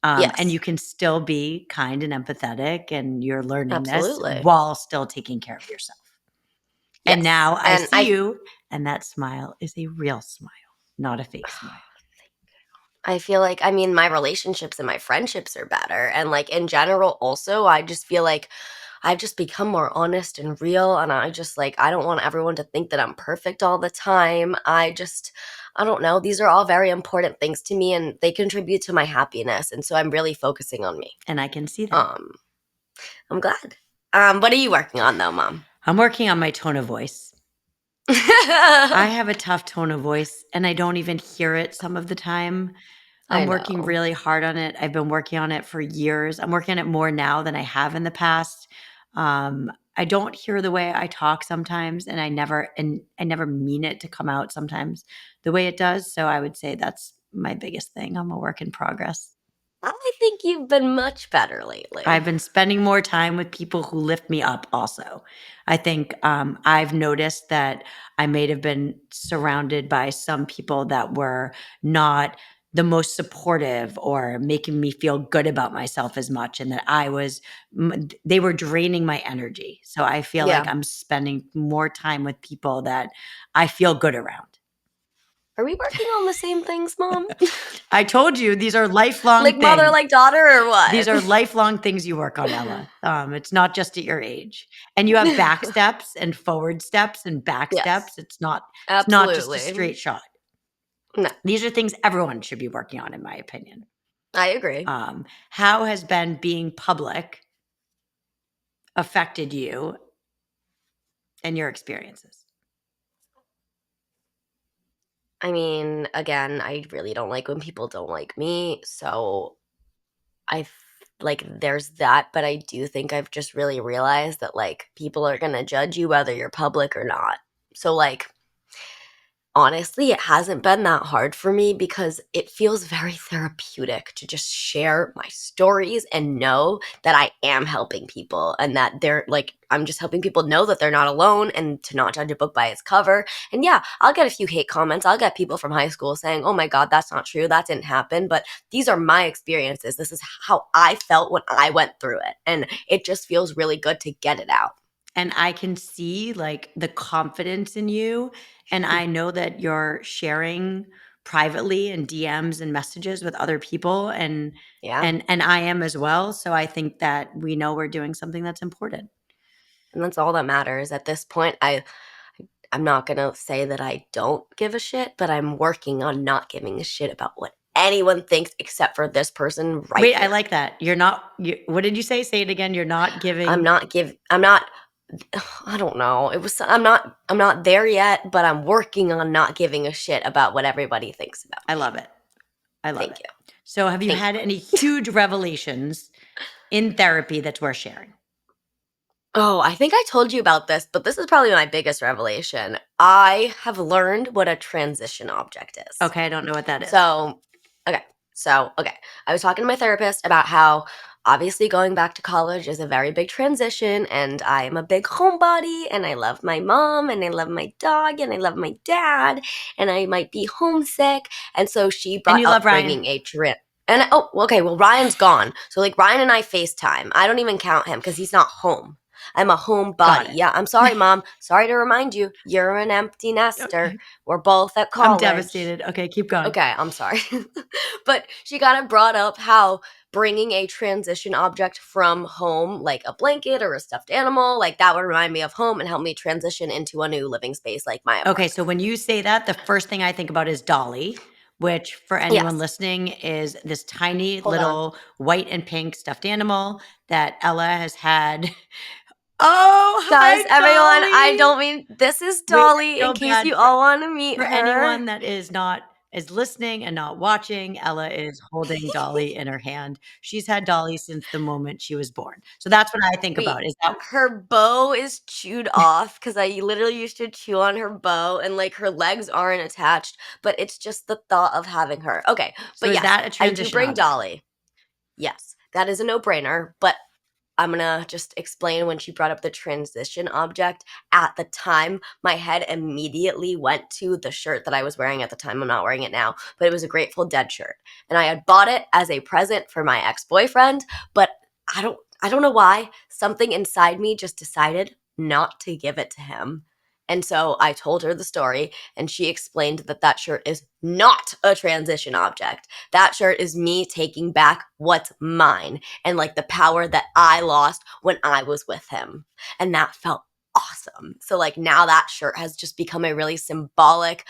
and Yes, you can still be kind and empathetic, and you're learning this absolutely. while still taking care of yourself. And Yes. now I And see you, and that smile is a real smile, not a fake smile. I feel like, I mean, my relationships and my friendships are better. And like in general, also, I just feel like I've just become more honest and real. And I just like, I don't want everyone to think that I'm perfect all the time. I don't know. These are all very important things to me and they contribute to my happiness. And so I'm really focusing on me. And I can see that. Um, I'm glad. What are you working on though, Mom? I'm working on my tone of voice. I have a tough tone of voice, and I don't even hear it some of the time. I I'm working know. really hard on it. I've been working on it for years. I'm working on it more now than I have in the past. I don't hear the way I talk sometimes, and I never mean it to come out sometimes the way it does. So I would say that's my biggest thing. I'm a work in progress. I think you've been much better lately. I've been spending more time with people who lift me up also. I think, I've noticed that I may have been surrounded by some people that were not the most supportive or making me feel good about myself as much, and that they were draining my energy. So I feel like Yeah. I'm spending more time with people that I feel good around. Are we working on the same things, Mom? I told you these are lifelong Like mother, things. like daughter, or These what? are lifelong things you work on, Ella. It's not just at your age. And you have back steps and forward steps and back Yes, steps. It's not just a absolutely. straight shot. No, These are things everyone should be working on, in my opinion. I agree. How has been being public affected you and your experiences? I mean, again, I really don't like when people don't like me. So like there's that, but I do think I've just really realized that like people are gonna judge you whether you're public or not. So like honestly, it hasn't been that hard for me because it feels very therapeutic to just share my stories and know that I am helping people and that they're like, I'm just helping people know that they're not alone and to not judge a book by its cover. And yeah, I'll get a few hate comments. I'll get people from high school saying, oh my God, that's not true. That didn't happen. But these are my experiences. This is how I felt when I went through it. And it just feels really good to get it out. And I can see like the confidence in you. And I know that you're sharing privately in DMs and messages with other people, and Yeah. and I am as well. So I think that we know we're doing something that's important. And that's all that matters. At this point, I'm not gonna say that I don't give a shit, but I'm working on not giving a shit about what anyone thinks except for this person right Wait, I here. like that. You're not you what did you say? Say it again. You're not giving I'm not I don't know. I'm not there yet, but I'm working on not giving a shit about what everybody thinks about I me. love it. I love Thank it. you. So have you Thank had any huge revelations in therapy that's worth sharing? Oh, I think I told you about this, but this is probably my biggest revelation. I have learned what a transition object is. Okay, I don't know what that is. So, okay. Okay. I was talking to my therapist about how obviously going back to college is a very big transition, and I am a big homebody, and I love my mom, and I love my dog, and I love my dad, and I might be homesick. And so she And brought you love up Ryan. bringing a trip. And oh, okay. Well, Ryan's gone. So, like, Ryan and I FaceTime. I don't even count him because he's not home. I'm a homebody. Got it. Yeah, I'm sorry, mom. Sorry to remind you, you're an empty nester. Okay. We're both at I'm college. devastated. Okay, keep going. Okay, I'm sorry. But she kind of brought up how bringing a transition object from home, like a blanket or a stuffed animal, like that would remind me of home and help me transition into a new living space like my Okay, apartment. so when you say that, the first thing I think about is Dolly, which for anyone Yes. listening is this tiny Hold on. little white and pink stuffed animal that Ella has had. Oh, Guys, hi, everyone, I Dolly. don't mean this is Wait, Dolly I in feel case bad you all want to meet for her. anyone that is listening and not watching. Ella is holding Dolly in her hand. She's had Dolly since the moment she was born. So that's what I think Wait, about. Is that her bow is chewed off because I literally used to chew on her bow and like her legs aren't attached, but it's just the thought of having her. Okay, so but is yes, that a I do transition bring object? Dolly. Yes, that is a no brainer, but I'm gonna just explain when she brought up the transition object. At the time, my head immediately went to the shirt that I was wearing at the time. I'm not wearing it now, but it was a Grateful Dead shirt. And I had bought it as a present for my ex-boyfriend, but I don't know why. Something inside me just decided not to give it to him. And so I told her the story, and she explained that that shirt is not a transition object. That shirt is me taking back what's mine and like the power that I lost when I was with him. And that felt awesome. So like now that shirt has just become a really symbolic,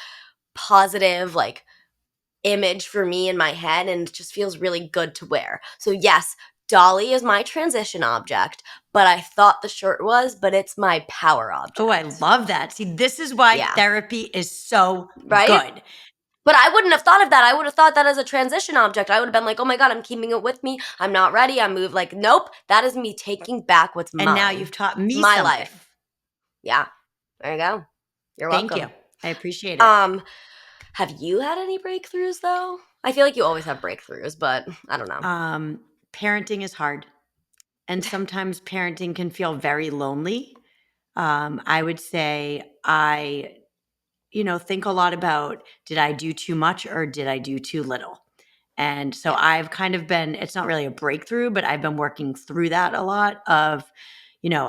positive, like image for me in my head and it just feels really good to wear. So yes, Dolly is my transition object, but I thought the shirt was, but it's my power Oh, I object. love that. See, this is why Yeah. therapy is so Right? good. But I wouldn't have thought of that. I would have thought that as a transition object. I would have been like, oh my God, I'm keeping it with me. I'm not ready. I moved. Like, nope. That is me taking back what's And now mine. you've taught me My something. life. Yeah. There you go. You're Thank you. welcome. I appreciate it. Um, have you had any breakthroughs though? I feel like you always have breakthroughs, but I don't know. Um, Parenting is hard, and sometimes parenting can feel very lonely. I would say think a lot about, did I do too much or did I do too little? And so Yeah. I've kind of been, it's not really a breakthrough, but I've been working through that a lot of,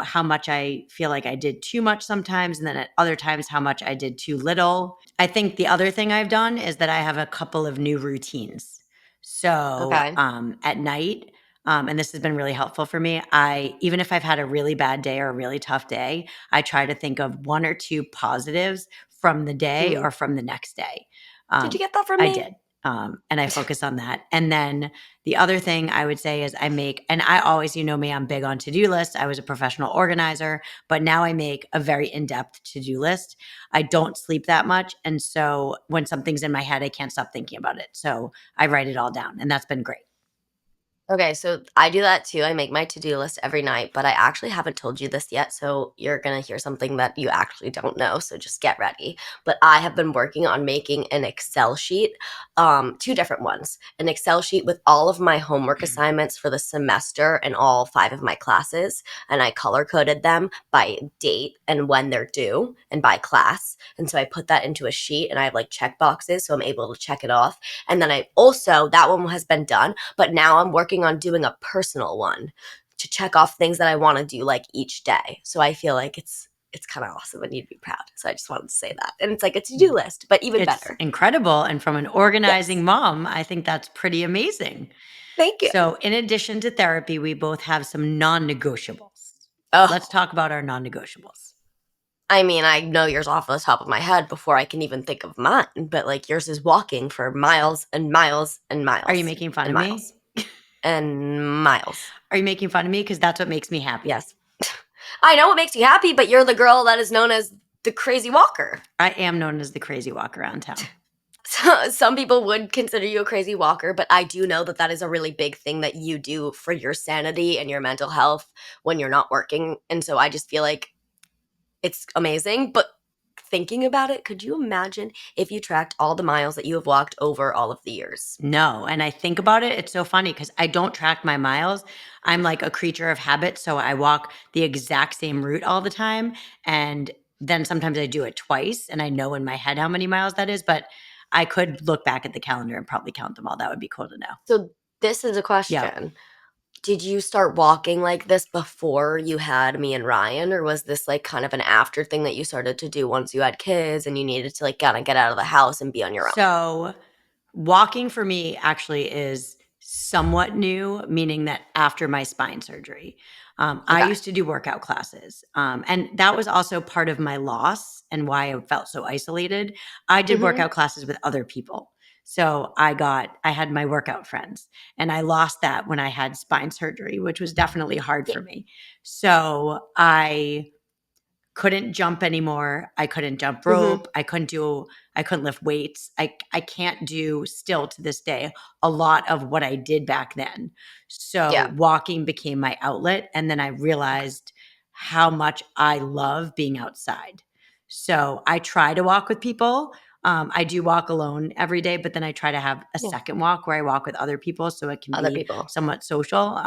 how much I feel like I did too much sometimes. And then at other times, how much I did too little. I think the other thing I've done is that I have a couple of new routines. So Okay. at night, and this has been really helpful for me. Even if I've had a really bad day or a really tough day, I try to think of one or two positives from the day Hmm. or from the next day. Did you Um, get that from I me? did. And I focus on that. And then the other thing I would say is and I always, me, I'm big on to-do lists. I was a professional organizer, but now I make a very in-depth to-do list. I don't sleep that much. And so when something's in my head, I can't stop thinking about it. So I write it all down, and that's been great. Okay, so I do that too. I make my to-do list every night, but I actually haven't told you this yet, so you're gonna hear something that you actually don't know, so just get ready. But I have been working on making an Excel sheet, two different ones. An Excel sheet with all of my homework assignments for the semester and all 5 of my classes, and I color-coded them by date and when they're due and by class. And so I put that into a sheet and I have like check boxes so I'm able to check it off. And then I also that one has been done, but now I'm working on doing a personal one to check off things that I want to do like each day. So I feel like it's it's kind of awesome and you'd be proud. So I just wanted to say that. And it's like a to-do list, but even It's better. incredible, and from an Yes. organizing mom, I think that's pretty amazing. Thank you. So, in addition to therapy, we both have some non-negotiables. Let's Oh, talk about our non-negotiables. I mean, I know yours off the top of my head before I can even think of mine, but like yours is walking for miles and miles and Are you miles making fun and of miles me? and miles. Are you making fun of me? Because that's what makes me happy. Yes. I know what makes you happy, but you're the girl that is known as the crazy walker. I am known as the crazy walk around town. So, some people would consider you a crazy walker, but I do know that that is a really big thing that you do for your sanity and your mental health when you're not working. And so I just feel like it's amazing. But thinking about it, could you imagine if you tracked all the miles that you have walked over all of the years? No, and I think about it, it's so funny because I don't track my miles. I'm like a creature of habit, so I walk the exact same route all the time, and then sometimes I do it twice, and I know in my head how many miles that is, but I could look back at the calendar and probably count them all. That would be cool to know. So, this is a Yep. question. Did you start walking like this before you had me and Ryan, or was this like kind of an after thing that you started to do once you had kids and you needed to like kind of get out of the house and be on your own? So, walking for me actually is somewhat new, meaning that after my spine surgery, I Okay. used to do workout classes. And that was also part of my loss and why I felt so isolated. I did Hmm. workout classes with other people. So I had my workout friends, and I lost that when I had spine surgery, which was definitely hard Yeah. for me. So I couldn't jump anymore. I couldn't jump Hmm. rope. I couldn't lift weights. I can't do still to this day a lot of what I did back then. So Yeah. walking became my outlet, and then I Okay. realized how much I love being outside. So I try to walk with people. I do walk alone every day, but then I try to have a Yeah. second walk where I walk with other people so it can Other be people. somewhat social.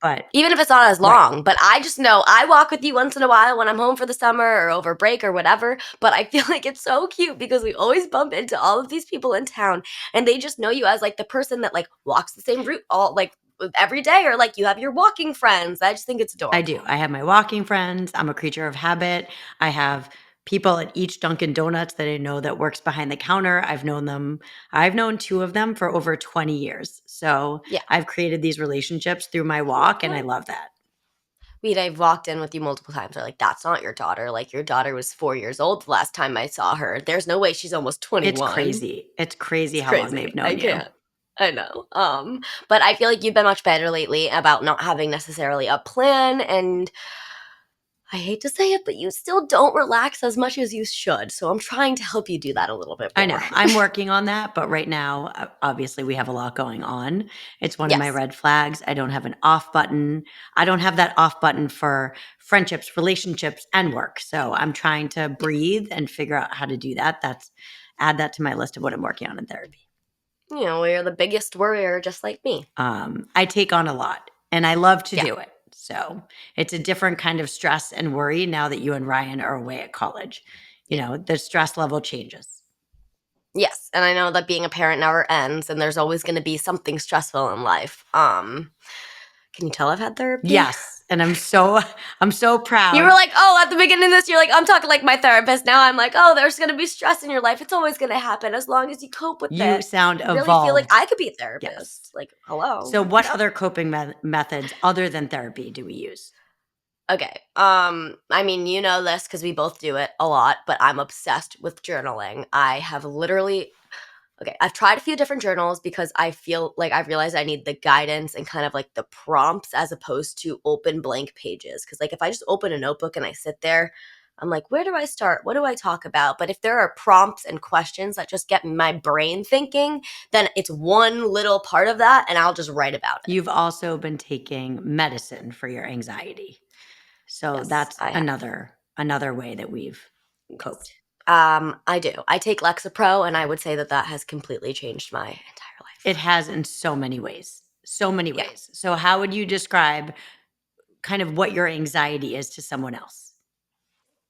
But Even if it's not as right. long, but I just know I walk with you once in a while when I'm home for the summer or over break or whatever. But I feel like it's so cute because we always bump into all of these people in town and they just know you as like the person that like walks the same route all like every day, or like you have your walking friends. I just think it's I do. adorable. I have my walking friends. I'm a creature of habit. I have people at each Dunkin' Donuts that I know that works behind the counter. I've known two of them for over 20 years. So Yeah. I've created these relationships through my That's walk, and I good. love that. I've walked in with you multiple times. They're like, that's not your daughter. Like, your daughter was 4 years old the last time I saw her. There's no way she's almost It's 21. crazy. It's crazy It's how long they've crazy. I known you. can't. I know. But I feel like you've been much better lately about not having necessarily a plan, and I hate to say it, but you still don't relax as much as you should. So I'm trying to help you do that a little bit I more. know. I'm working on that, but right now, obviously, we have a lot going on. It's one of my Yes. red flags. I don't have an off button. I don't have that off button for friendships, relationships, and work. So I'm trying to Yeah. breathe and figure out how to do that. That's Add that to my list of what I'm working on in therapy. You know, you're the biggest worrier, just like me. I take on a lot, and I love to Yeah. do it. So it's a different kind of stress and worry now that you and Ryan are away at college. Yeah. The stress level changes. Yes. And I know that being a parent never ends, and there's always going to be something stressful in life. Can you tell I've had therapy? Yes, and I'm so You were proud. like, oh, at the beginning of this, you're like, I'm talking like my therapist. Now I'm like, oh, there's gonna be stress in your life. It's always gonna happen as long as you cope with You it. sound I really feel like evolved. I could be a Yes. therapist. Like, hello. So what other coping methods other than therapy do we use? Okay. I mean, you know this because we both do it a lot, but I'm obsessed with journaling. I have literally Okay, I've tried a few different journals because I feel like I've realized I need the guidance and kind of like the prompts as opposed to open blank pages. Because, like, if I just open a notebook and I sit there, I'm like, where do I start? What do I talk about? But if there are prompts and questions that just get my brain thinking, then it's one little part of that and I'll just write about it. You've also been taking medicine for your anxiety. So Yes, that's I have. another way that we've Yes. coped. I do. I take Lexapro, and I would say that that has completely changed my entire It life. has in so many ways. So many Yeah. ways. So how would you describe kind of what your anxiety is to someone else?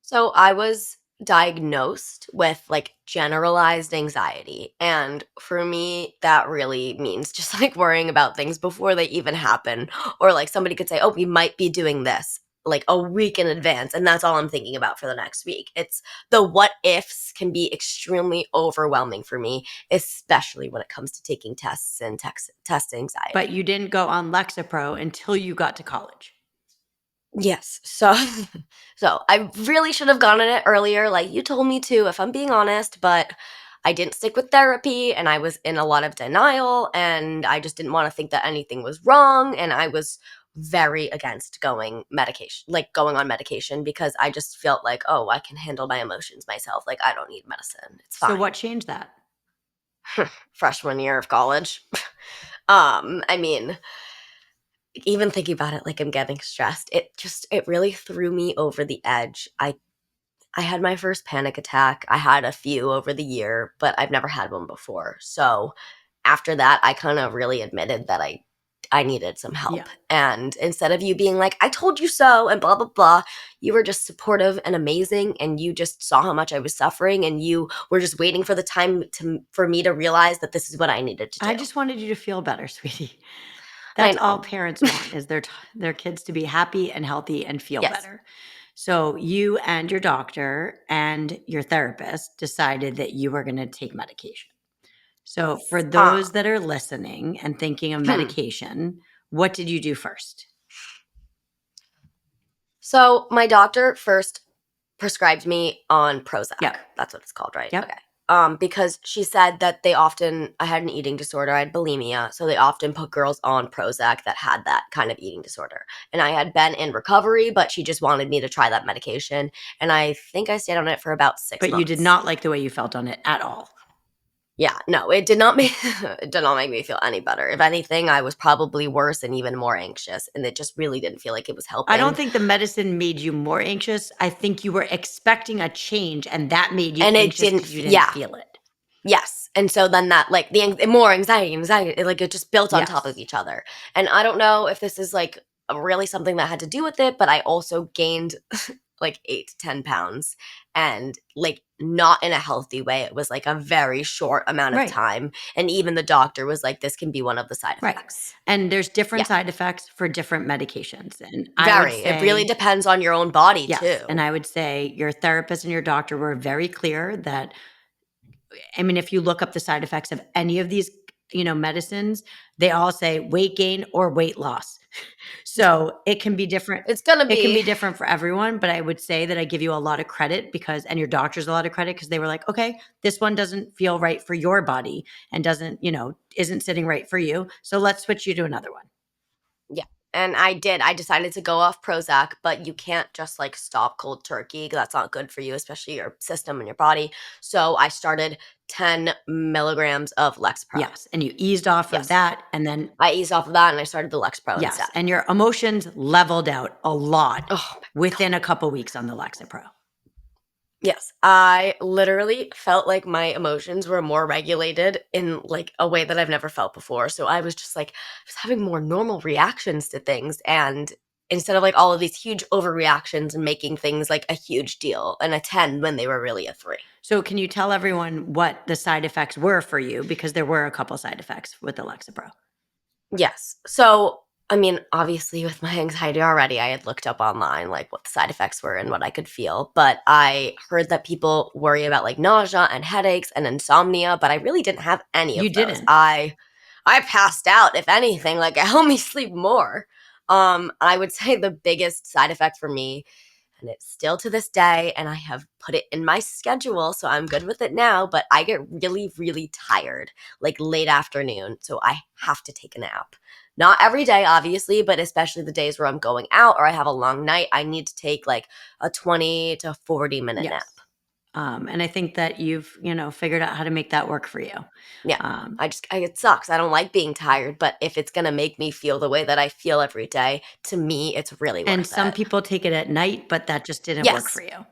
So I was diagnosed with like generalized anxiety. And for me, that really means just like worrying about things before they even happen. Or like somebody could say, oh, we might be doing this. like a week in advance, and that's all I'm thinking about for the next week. It's the what ifs can be extremely overwhelming for me, especially when it comes to taking tests and test But anxiety. you didn't go on Lexapro until you got to college. Yes. So so I really should have gone on it earlier, like you told me to, if I'm being honest, but I didn't stick with therapy and I was in a lot of denial and I just didn't want to think that anything was wrong and I was very against going on medication because I just felt like, oh, I can handle my emotions myself. Like I don't need medicine. It's So fine. what changed that? Freshman year of college. I mean, even thinking about it like I'm getting stressed, it really threw me over the edge. I had my first panic attack. I had a few over the year, but I've never had one before. So after that, I kind of really admitted that I needed some Yeah. help. And instead of you being like, I told you so, and blah, blah, blah, you were just supportive and amazing. And you just saw how much I was suffering. And you were just waiting for the time for me to realize that this is what I needed to I do. just wanted you to feel better, sweetie. I That's all know. parents want is their kids to be happy and healthy and feel Yes. better. So you and your doctor and your therapist decided that you were going to take medication. So for Yes. those that are listening and thinking of Hmm. medication, what did you do first? So my doctor first prescribed me on Prozac. Yep. That's what it's called, right? Okay. Yep. Because she said that I had an eating disorder, I had bulimia, so they often put girls on Prozac that had that kind of eating disorder. And I had been in recovery, but she just wanted me to try that medication. And I think I stayed on it for about six But you did months. not like the way you felt on it at all. Yeah, no, it did not make it did not make me feel any better. If anything, I was probably worse and even more anxious, and it just really didn't feel like it was I don't helping. think the medicine made you more anxious. I think you were expecting a change and that made you And it anxious didn't because you didn't yeah. feel it. Yes, and so then that, like, more anxiety, like, it just built on top of Yes. each other, and I don't know if this is, like, really something that had to do with it, but I also gained, like, 8 to 10 pounds, and, like, not in a healthy way, it was, like, a very short amount of Right. time, and even the doctor was like, "This can be one of the side Right. effects." And there's different Yeah, side effects for different medications. And I would very. It really say, depends on your own body, yes. And too. I would say your therapist and your doctor were very clear that, I mean, if you look up the side effects of any of these, medicines, they all say weight gain or weight loss. So it can be different. It's gonna It can be be different for everyone, but I would say that I give you a lot of credit because, and your doctors a lot of credit because they were like, okay, this one doesn't feel right for your body and isn't sitting right for you. So let's switch you to another one. Yeah. And I did. I decided to go off Prozac, but you can't just like stop cold turkey. That's not good for you, especially your system and your body. So I started 10 milligrams of Lexapro. Yes, and you eased off of Yes. that, and then I eased off of that and I started the Lexapro yes, instead. and your emotions leveled out a lot Oh my within a God. couple weeks on the Lexapro. Yes. I literally felt like my emotions were more regulated in like a way that I've never felt before. So I was just like, I was having more normal reactions to things. And instead of like all of these huge overreactions and making things like a huge deal and a 10 when they were really a 3. So can you tell everyone what the side effects were for you? Because there were a couple side effects with the Lexapro. Yes. So, I mean, obviously, with my anxiety already, I had looked up online like what the side effects were and what I could feel. But I heard that people worry about like nausea and headaches and insomnia, but I really didn't have any You of those. didn't. I passed out, if anything, like it helped me sleep more. I would say the biggest side effect for me, and it's still to this day, and I have put it in my schedule, so I'm good with it now, but I get really, really tired, like late afternoon, so I have to take a nap. Not every day, obviously, but especially the days where I'm going out or I have a long night, I need to take like a 20 to 40-minute nap. Yes. And I think that you've, figured out how to make that work for you. Yeah. Um, It sucks. I don't like being tired, but if it's going to make me feel the way that I feel every day, to me, it's really and worth some it. people take it at night, but that just didn't work Yes. for you.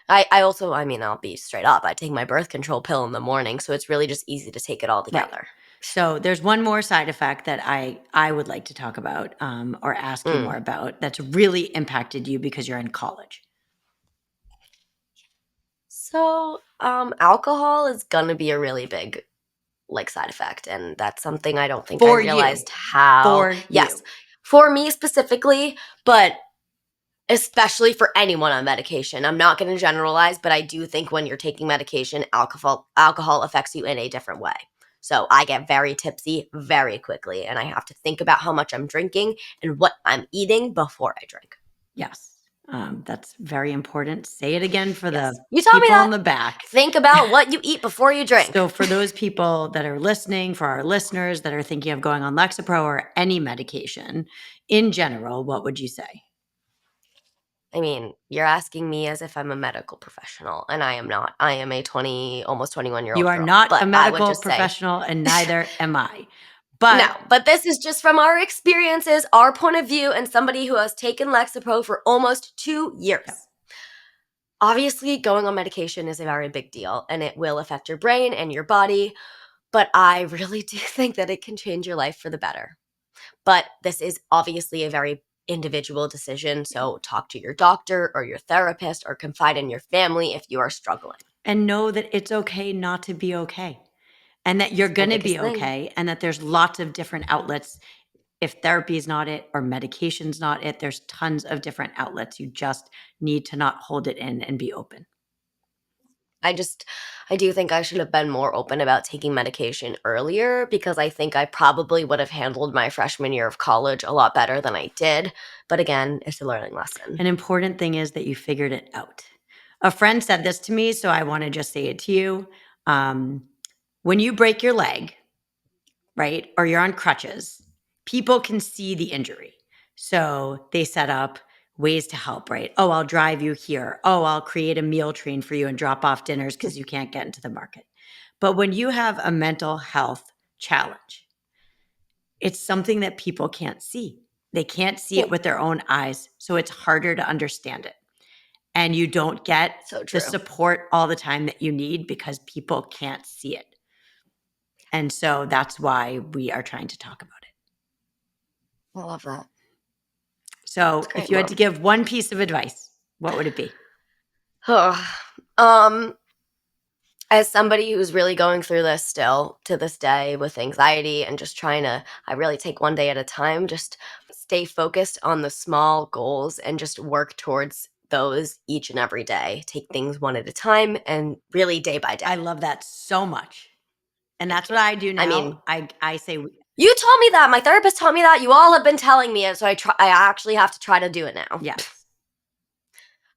I also, I mean, I'll be straight up. I take my birth control pill in the morning, so it's really just easy to take it all Right. together. So there's one more side effect that I would like to talk about or ask you more Mm. about that's really impacted you because you're in college. So, alcohol is gonna be a really big like side effect, and that's something I don't think I For you. realized how. For Yes, you. for me specifically, but especially for anyone on medication. I'm not going to generalize, but I do think when you're taking medication, alcohol affects you in a different way. So I get very tipsy very quickly, and I have to think about how much I'm drinking and what I'm eating before I drink. Yes. That's very important. Say it again for the Yes. You taught me people in that. the back. Think about what you eat before you drink. So for those people that are listening, for our listeners that are thinking of going on Lexapro or any medication in general, what would you say? I mean, you're asking me as if I'm a medical professional, and I am not. I am a almost 21-year-old You are girl. not a But I would medical just say, professional, and neither am I. no, But but this is just from our experiences, our point of view, and somebody who has taken Lexapro for almost 2 yep. years. Obviously, going on medication is a very big deal, and it will affect your brain and your body. But I really do think that it can change your life for the better. But this is obviously a very individual decision. So talk to your doctor or your therapist or confide in your family if you are struggling. And know that it's okay not to be okay, and that you're My going to biggest be thing. okay, and that there's lots of different outlets. If therapy is not it or medication's not it, there's tons of different outlets. You just need to not hold it in and be open. I do think I should have been more open about taking medication earlier because I think I probably would have handled my freshman year of college a lot better than I did. But again, it's a learning lesson. An important thing is that you figured it out. A friend said this to me, so I want to just say it to you. When you break your leg, right, or you're on crutches, people can see the injury. So they set up ways to help, right? Oh, I'll drive you here. Oh, I'll create a meal train for you and drop off dinners because you can't get into the market. But when you have a mental health challenge, it's something that people can't see. They can't see it Yeah, with their own eyes. So it's harder to understand it. And you don't get so the true. support all the time that you need because people can't see it. And so that's why we are trying to talk about it. I love that. It's So if great, you had to Mom. give one piece of advice, what would it be? um, as somebody who's really going through this still to this day with anxiety and just trying to, I really take one day at a time, just stay focused on the small goals and just work towards those each and every day. Take things one at a time and really day by I day. love that so much. And Thank that's you. what I do I now. mean, I say, you taught me that. My therapist taught me that. You all have been telling me it, so I actually have to try to do it now. yes.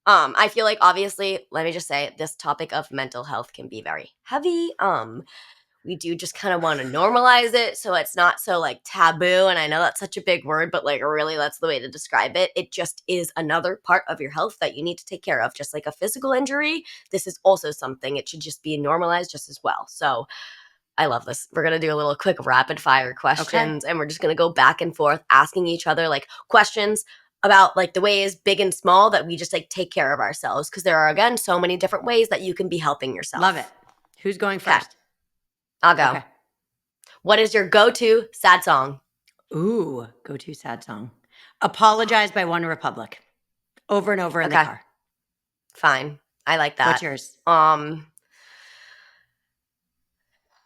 I feel like obviously, let me just say, this topic of mental health can be very heavy. We do just kind of want to normalize it so it's not so like taboo. And I know that's such a big word, but like really, that's the way to describe it. It just is another part of your health that you need to take care of. Just like a physical injury, this is also something. It should just be normalized just as well. So I love this. We're going to do a little quick rapid fire Okay. questions and we're just going to go back and forth asking each other like questions about like the ways big and small that we just like take care of ourselves because there are again so many different ways that you can be helping Love it. yourself. Who's going Okay, first? I'll go. Okay. What is your go-to sad song? Ooh, go to sad song. Apologize by One Republic. Over and over in the Okay, car. fine. I like What's that. yours? Um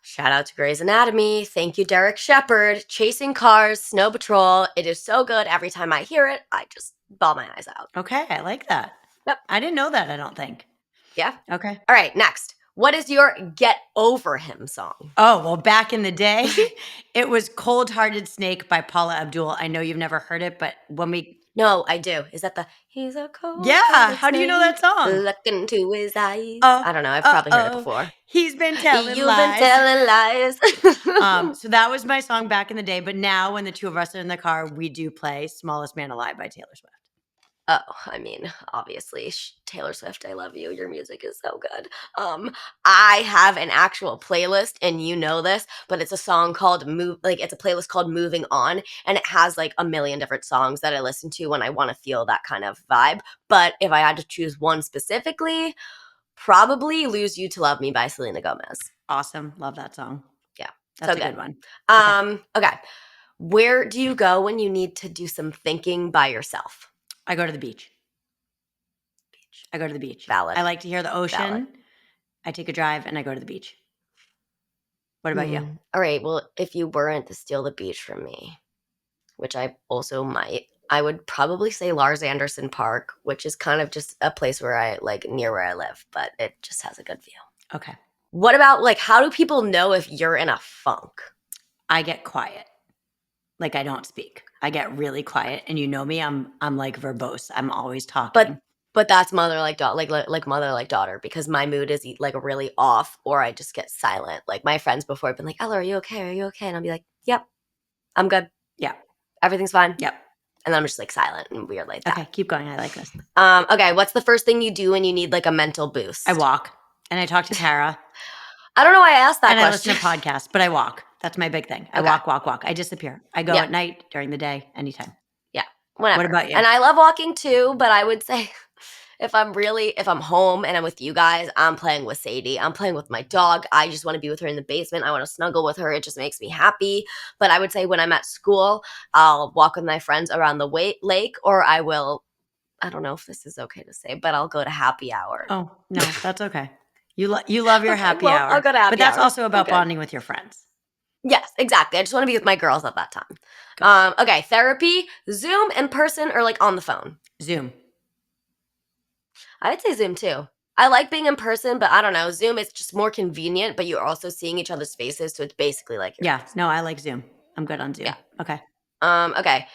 Shout out to Grey's Anatomy. Thank you, Derek Shepard. Chasing Cars, Snow Patrol. It is so good. Every time I hear it, I just bawl my eyes out. Okay. I like that. Yep. I didn't know that, I don't think. Yeah. Okay. All right, next. What is your Get Over Him song? Oh, well, back in the day, it was Cold Hearted Snake by Paula Abdul. I know you've never heard it, but when we, No, I do. Is that the He's a yeah, cold-hearted how do you know that snake? song? Look into his eyes. Oh, I don't know. I've probably heard it oh, before. he's been telling You've been lies. telling lies. So that was my song back in the day. But now, when the two of us are in the car, we do play "Smallest Man Alive" by Taylor Swift. Oh, I mean, obviously, Taylor Swift, I love you. Your music is so good. I have an actual playlist, and you know this, but it's a song called "Move." Like, it's a playlist called "Moving On," and it has like a million different songs that I listen to when I want to feel that kind of vibe. But if I had to choose one specifically, probably "Lose You to Love Me" by Selena Gomez. Awesome, love that song. Yeah, That's so a good. good one. Okay, Okay. Where do you go when you need to do some thinking by yourself? I go to the beach. I go to the beach. Valid. I like to hear the Valid. ocean. I take a drive and I go to the beach. What about you? All right. Well, if you weren't to steal the beach from me, which I also might, I would probably say Lars Anderson Park, which is kind of just a place where I like near where I live, but it just has a good view. Okay. What about like how do people know if you're in a funk? I get quiet. Like I don't speak. I get really quiet, and you know me, I'm like verbose. I'm always But talking. but that's mother like daughter, like mother like daughter, because my mood is like really off, or I just get silent. Like my friends before have been like, "Ella, are you okay? Are you okay?" And I'll be like, "Yep, I'm good. Yeah. Everything's fine." Yep. And then I'm just like silent and weird like that. Okay, keep going. I like this. Okay, what's the first thing you do when you need like a mental I boost? walk and I talk to Tara I don't know why I asked that and I listen question. to podcasts, but I walk. That's my big thing. I Okay. walk, walk, walk. I disappear. I go Yeah. at night, during the day, anytime. Yeah. What Whatever. about you? And I love walking too, but I would say if I'm home and I'm with you guys, I'm playing with Sadie. I'm playing with my dog. I just want to be with her in the basement. I want to snuggle with her. It just makes me happy. But I would say when I'm at school, I'll walk with my friends around the lake, or I don't know if this is okay to say, but I'll go to happy hour. Oh, no, that's okay. You love your Okay, happy well, I'll hour, go to but happy that's hour. also I'm about good. bonding with your friends. Yes, exactly. I just want to be with my girls at that time. Good. Okay, therapy, Zoom, in person, or like on the phone. Zoom. I would say Zoom too. I like being in person, but I don't know. Zoom is just more convenient, but you're also seeing each other's faces, so it's basically like you're in Yeah, person. no, I like Zoom. I'm good on Yeah. Zoom. Okay. Okay.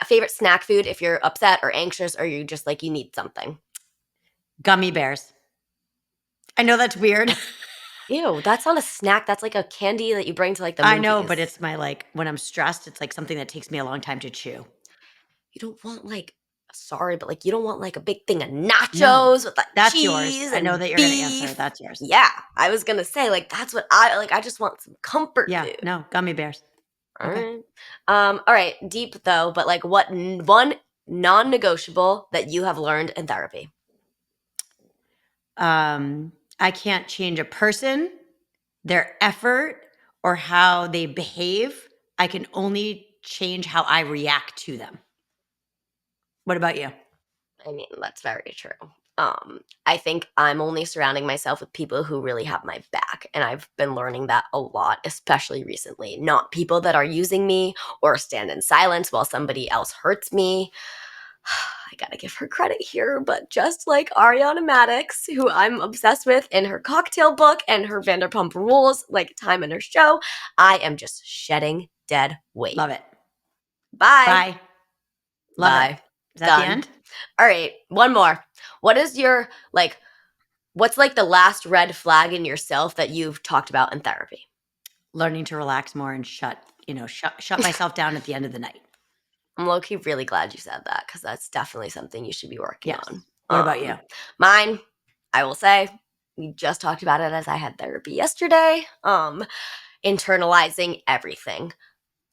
Favorite snack food if you're upset or anxious or you just like you need something. Gummy bears. I know that's weird. That's ew. That's not a snack. That's like a candy that you bring to like the I know, but movies. it's my like when I'm stressed, it's like something that takes me a long time to chew. You don't want like sorry, but like you don't want like a big thing of No, nachos with like that's yours. cheese I know and that you're gonna answer. beef. That's yours. Yeah, I was gonna say like that's what I like. I just want some comfort Yeah, food. no, gummy bears. All Okay. right. All right. Deep though, but like what one non-negotiable that you have learned in therapy? I can't change a person, their effort, or how they behave. I can only change how I react to them. What about you? I mean, that's very true. I think I'm only surrounding myself with people who really have my back, and I've been learning that a lot, especially recently. Not people that are using me or stand in silence while somebody else hurts me. I gotta give her credit here, but just like Ariana Maddox, who I'm obsessed with in her cocktail book and her Vanderpump Rules, like time in her show, I am just shedding dead weight. Love it. Bye. Bye. Love it. Bye. Is that the Done. end? All right, one more. What is your like what's like the last red flag in yourself that you've talked about in therapy? Learning to relax more and shut myself down at the end of the night. I'm low-key really glad you said that because that's definitely something you should be working Yes. on. What about you? Mine, I will say, we just talked about it as I had therapy yesterday. Internalizing everything.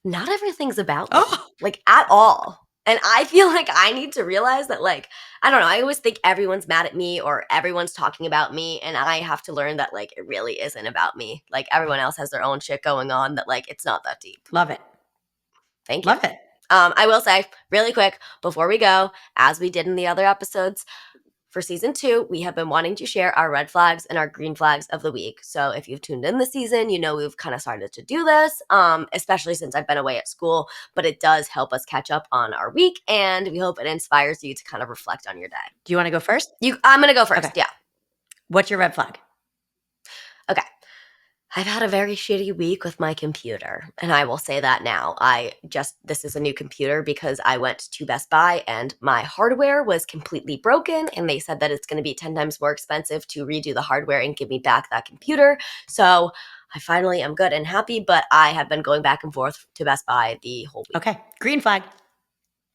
Not everything's about me, Oh, like at all. And I feel like I need to realize that, like, I don't know, I always think everyone's mad at me or everyone's talking about me. And I have to learn that, like, it really isn't about me. Like, everyone else has their own shit going on that, like, it's not that deep. love it. Thank you. Love it. I will say, really quick, before we go, as we did in the other episodes, for season 2, we have been wanting to share our red flags and our green flags of the week. So if you've tuned in this season, you know we've kind of started to do this, especially since I've been away at school. But it does help us catch up on our week, and we hope it inspires you to kind of reflect on your day. Do you want to go first? I'm gonna go first. Okay. Yeah. What's your red flag? Okay. I've had a very shitty week with my computer, and I will say that now. This is a new computer because I went to Best Buy and my hardware was completely broken, and they said that it's going to be 10 times more expensive to redo the hardware and give me back that computer. So I finally am good and happy, but I have been going back and forth to Best Buy the whole week. Okay. Green flag.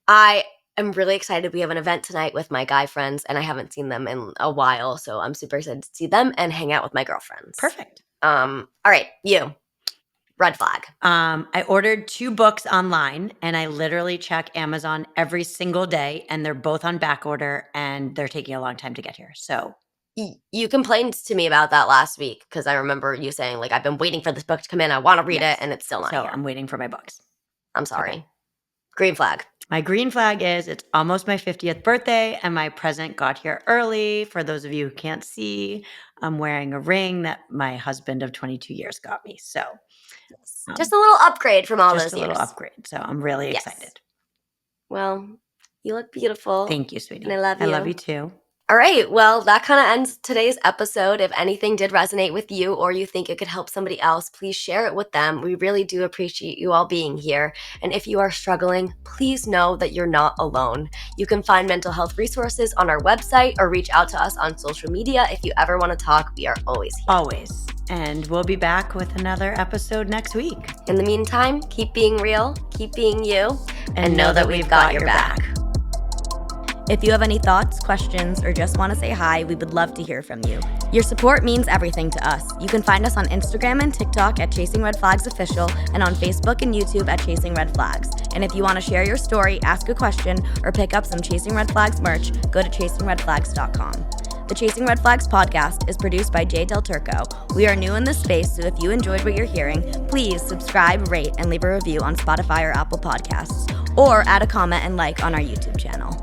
I am really excited. We have an event tonight with my guy friends, and I haven't seen them in a while, so I'm super excited to see them and hang out with my girlfriends. Perfect. All right, you. Red flag. I ordered 2 books online and I literally check Amazon every single day and they're both on back order and they're taking a long time to get here. So, You complained to me about that last week because I remember you saying, like, I've been waiting for this book to come in. I want to read it, yes. and it's still not So, here. I'm waiting for my books. I'm sorry. Okay. Green flag. My green flag is it's almost my 50th birthday and my present got here early. For those of you who can't see, I'm wearing a ring that my husband of 22 years got me. So, Just a little upgrade from all just those a little years. upgrade. So, I'm really Yes. excited. Well, You look beautiful. Thank you, sweetie. And I love you. I love you too. All right, well, that kind of ends today's episode. If anything did resonate with you or you think it could help somebody else, please share it with them. We really do appreciate you all being here. And if you are struggling, please know that you're not alone. You can find mental health resources on our website or reach out to us on social media. If you ever want to talk, we are always here. Always. And we'll be back with another episode next week. In the meantime, keep being real, keep being you, and know that we've got your back. If you have any thoughts, questions, or just want to say hi, we would love to hear from you. Your support means everything to us. You can find us on Instagram and TikTok at Chasing Red Flags Official and on Facebook and YouTube at Chasing Red Flags. And if you want to share your story, ask a question, or pick up some Chasing Red Flags merch, go to chasingredflags.com. The Chasing Red Flags podcast is produced by Jay Del Turco. We are new in this space, so if you enjoyed what you're hearing, please subscribe, rate, and leave a review on Spotify or Apple Podcasts, or add a comment and like on our YouTube channel.